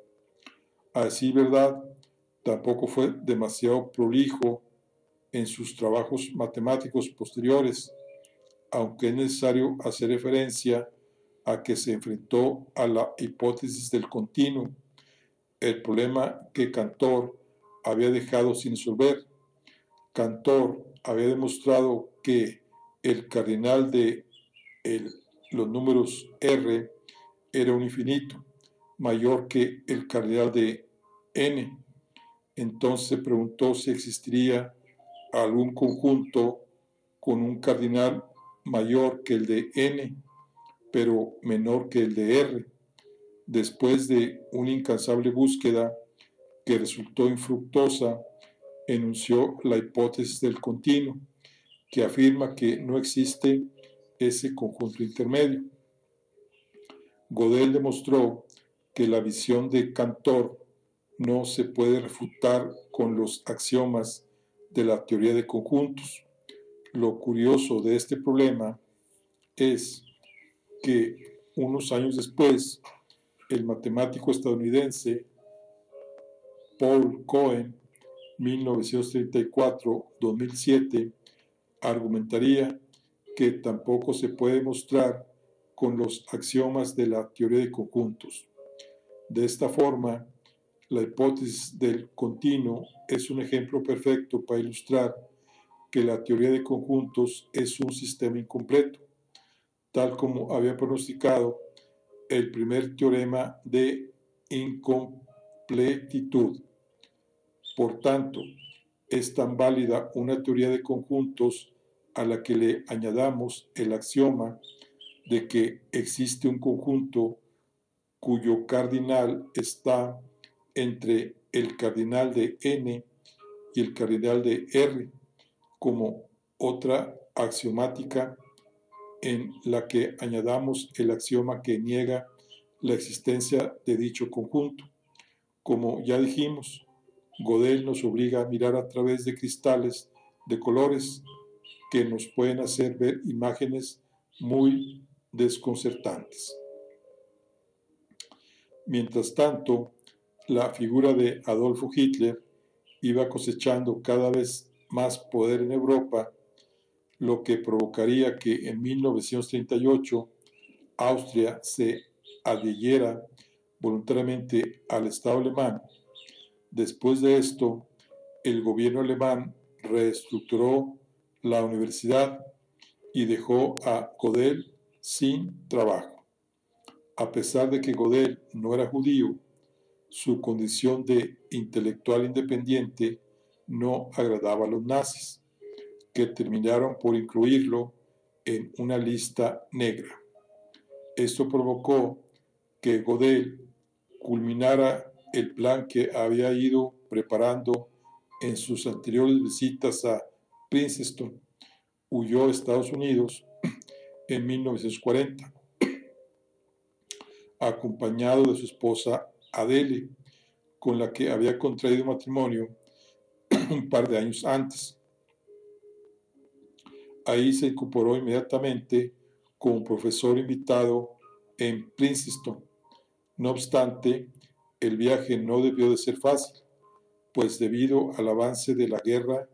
A decir verdad, tampoco fue demasiado prolijo en sus trabajos matemáticos posteriores, aunque es necesario hacer referencia a que se enfrentó a la hipótesis del continuo, el problema que Cantor había dejado sin resolver. Cantor había demostrado que el cardinal de los números R era un infinito, mayor que el cardinal de n, Entonces se preguntó si existiría algún conjunto con un cardinal mayor que el de n, pero menor que el de r. Después de una incansable búsqueda que resultó infructuosa, enunció la hipótesis del continuo, que afirma que no existe ese conjunto intermedio. Gödel demostró que la visión de Cantor no se puede refutar con los axiomas de la teoría de conjuntos. Lo curioso de este problema es que unos años después, el matemático estadounidense Paul Cohen, 1934-2007, argumentaría que tampoco se puede mostrar con los axiomas de la teoría de conjuntos. De esta forma, la hipótesis del continuo es un ejemplo perfecto para ilustrar que la teoría de conjuntos es un sistema incompleto, tal como había pronosticado el primer teorema de incompletitud. Por tanto, es tan válida una teoría de conjuntos a la que le añadamos el axioma de que existe un conjunto cuyo cardinal está entre el cardinal de n y el cardinal de r, como otra axiomática en la que añadamos el axioma que niega la existencia de dicho conjunto. Como ya dijimos, Gödel nos obliga a mirar a través de cristales de colores que nos pueden hacer ver imágenes muy desconcertantes. Mientras tanto, la figura de Adolfo Hitler iba cosechando cada vez más poder en Europa, lo que provocaría que en 1938 Austria se adhiriera voluntariamente al Estado alemán. Después de esto, el gobierno alemán reestructuró la universidad y dejó a Gödel sin trabajo. A pesar de que Gödel no era judío, su condición de intelectual independiente no agradaba a los nazis, que terminaron por incluirlo en una lista negra. Esto provocó que Gödel culminara el plan que había ido preparando en sus anteriores visitas a Princeton. Huyó a Estados Unidos en 1940, acompañado de su esposa Adele, con la que había contraído matrimonio un par de años antes. Ahí se incorporó inmediatamente como profesor invitado en Princeton. No obstante, el viaje no debió de ser fácil, pues debido al avance de la guerra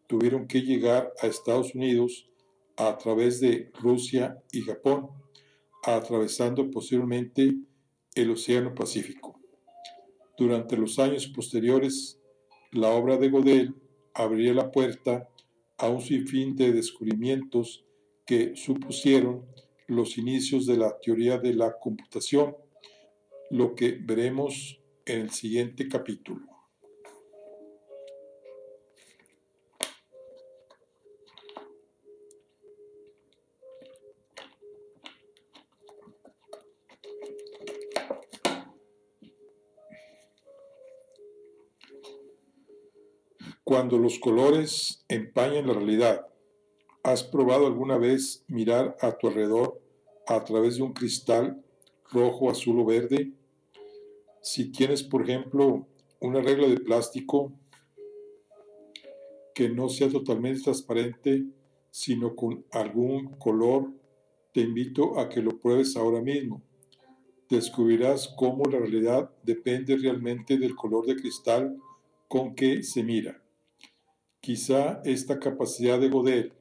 tuvieron que llegar a Estados Unidos a través de Rusia y Japón, atravesando posteriormente el Océano Pacífico. Durante los años posteriores, la obra de Gödel abriría la puerta a un sinfín de descubrimientos que supusieron los inicios de la teoría de la computación, lo que veremos en el siguiente capítulo. Cuando los colores empañan la realidad, ¿has probado alguna vez mirar a tu alrededor a través de un cristal rojo, azul o verde? Si tienes, por ejemplo, una regla de plástico que no sea totalmente transparente, sino con algún color, te invito a que lo pruebes ahora mismo. Descubrirás cómo la realidad depende realmente del color de cristal con que se mira. Quizá esta capacidad de Gödel,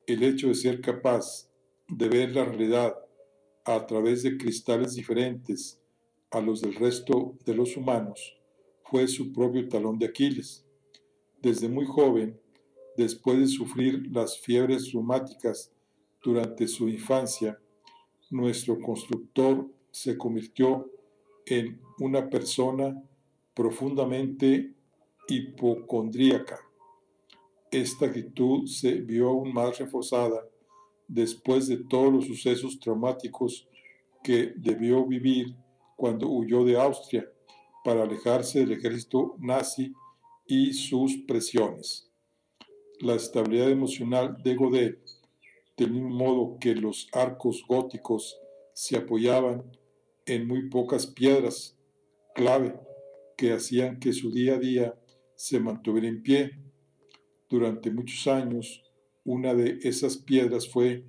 el hecho de ser capaz de ver la realidad a través de cristales diferentes a los del resto de los humanos, fue su propio talón de Aquiles. Desde muy joven, después de sufrir las fiebres reumáticas durante su infancia, nuestro constructor se convirtió en una persona profundamente hipocondríaca. Esta actitud se vio aún más reforzada después de todos los sucesos traumáticos que debió vivir cuando huyó de Austria para alejarse del ejército nazi y sus presiones. La estabilidad emocional de Godel, del mismo modo que los arcos góticos se apoyaban en muy pocas piedras clave que hacían que su día a día se mantuviera en pie. Durante muchos años, una de esas piedras fue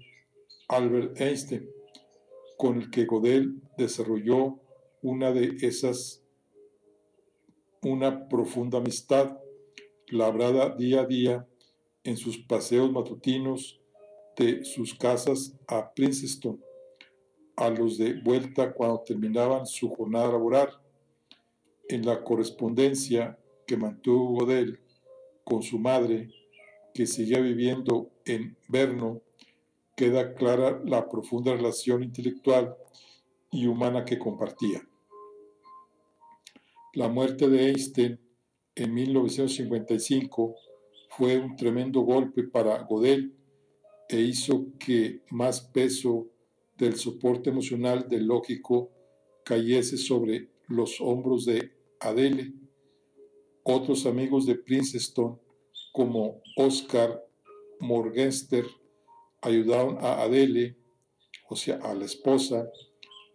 Albert Einstein, con el que Godel desarrolló una profunda amistad, labrada día a día en sus paseos matutinos de sus casas a Princeton, a los de vuelta cuando terminaban su jornada laboral. En la correspondencia que mantuvo Godel con su madre, que seguía viviendo en Brno, queda clara la profunda relación intelectual y humana que compartía. La muerte de Einstein en 1955 fue un tremendo golpe para Godel e hizo que más peso del soporte emocional del lógico cayese sobre los hombros de Adele. Otros amigos de Princeton, como Oscar Morgenstern, ayudaron a Adele, o sea, a la esposa,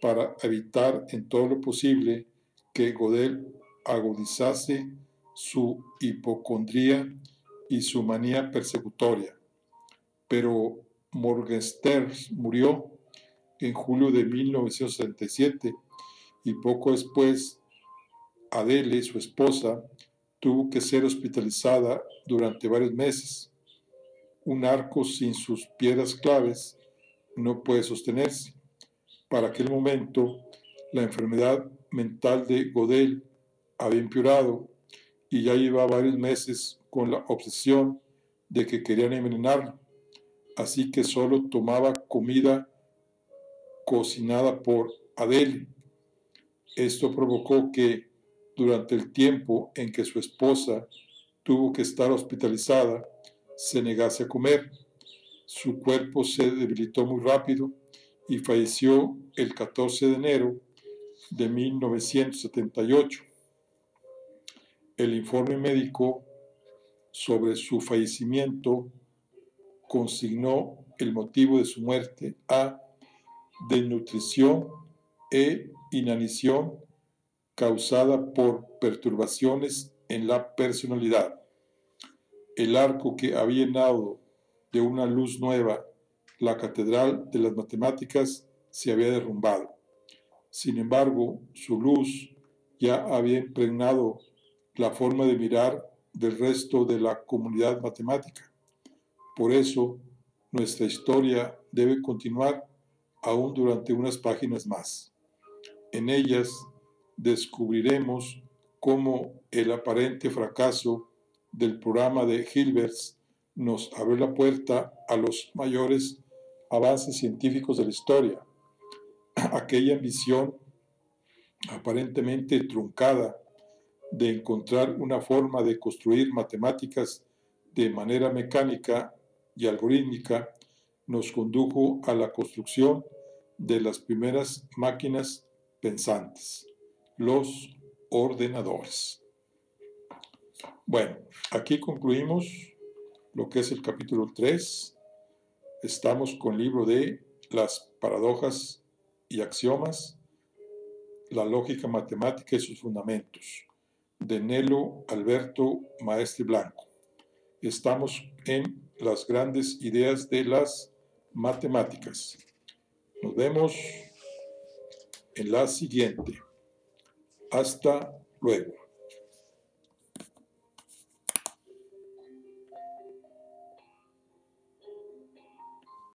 para evitar en todo lo posible que Godel agudizase su hipocondría y su manía persecutoria. Pero Morgenstern murió en julio de 1977 y poco después Adele, su esposa, tuvo que ser hospitalizada durante varios meses. Un arco sin sus piedras claves no puede sostenerse. Para aquel momento, la enfermedad mental de Godel había empeorado y ya llevaba varios meses con la obsesión de que querían envenenarlo. Así que solo tomaba comida cocinada por Adele. Esto provocó que, durante el tiempo en que su esposa tuvo que estar hospitalizada, se negase a comer. Su cuerpo se debilitó muy rápido y falleció el 14 de enero de 1978. El informe médico sobre su fallecimiento consignó el motivo de su muerte a desnutrición e inanición causada por perturbaciones en la personalidad. El arco que había llenado de una luz nueva la catedral de las matemáticas se había derrumbado. Sin embargo, su luz ya había impregnado la forma de mirar del resto de la comunidad matemática. Por eso, nuestra historia debe continuar aún durante unas páginas más. En ellas descubriremos cómo el aparente fracaso del programa de Hilbert nos abre la puerta a los mayores avances científicos de la historia. Aquella ambición aparentemente truncada de encontrar una forma de construir matemáticas de manera mecánica y algorítmica nos condujo a la construcción de las primeras máquinas pensantes, los ordenadores. Bueno, aquí concluimos lo que es el capítulo 3. Estamos con el libro de las paradojas y axiomas, la lógica matemática y sus fundamentos, de Nelo Alberto Maestre Blanco. Estamos en las grandes ideas de las matemáticas. Nos vemos en la siguiente. Hasta luego.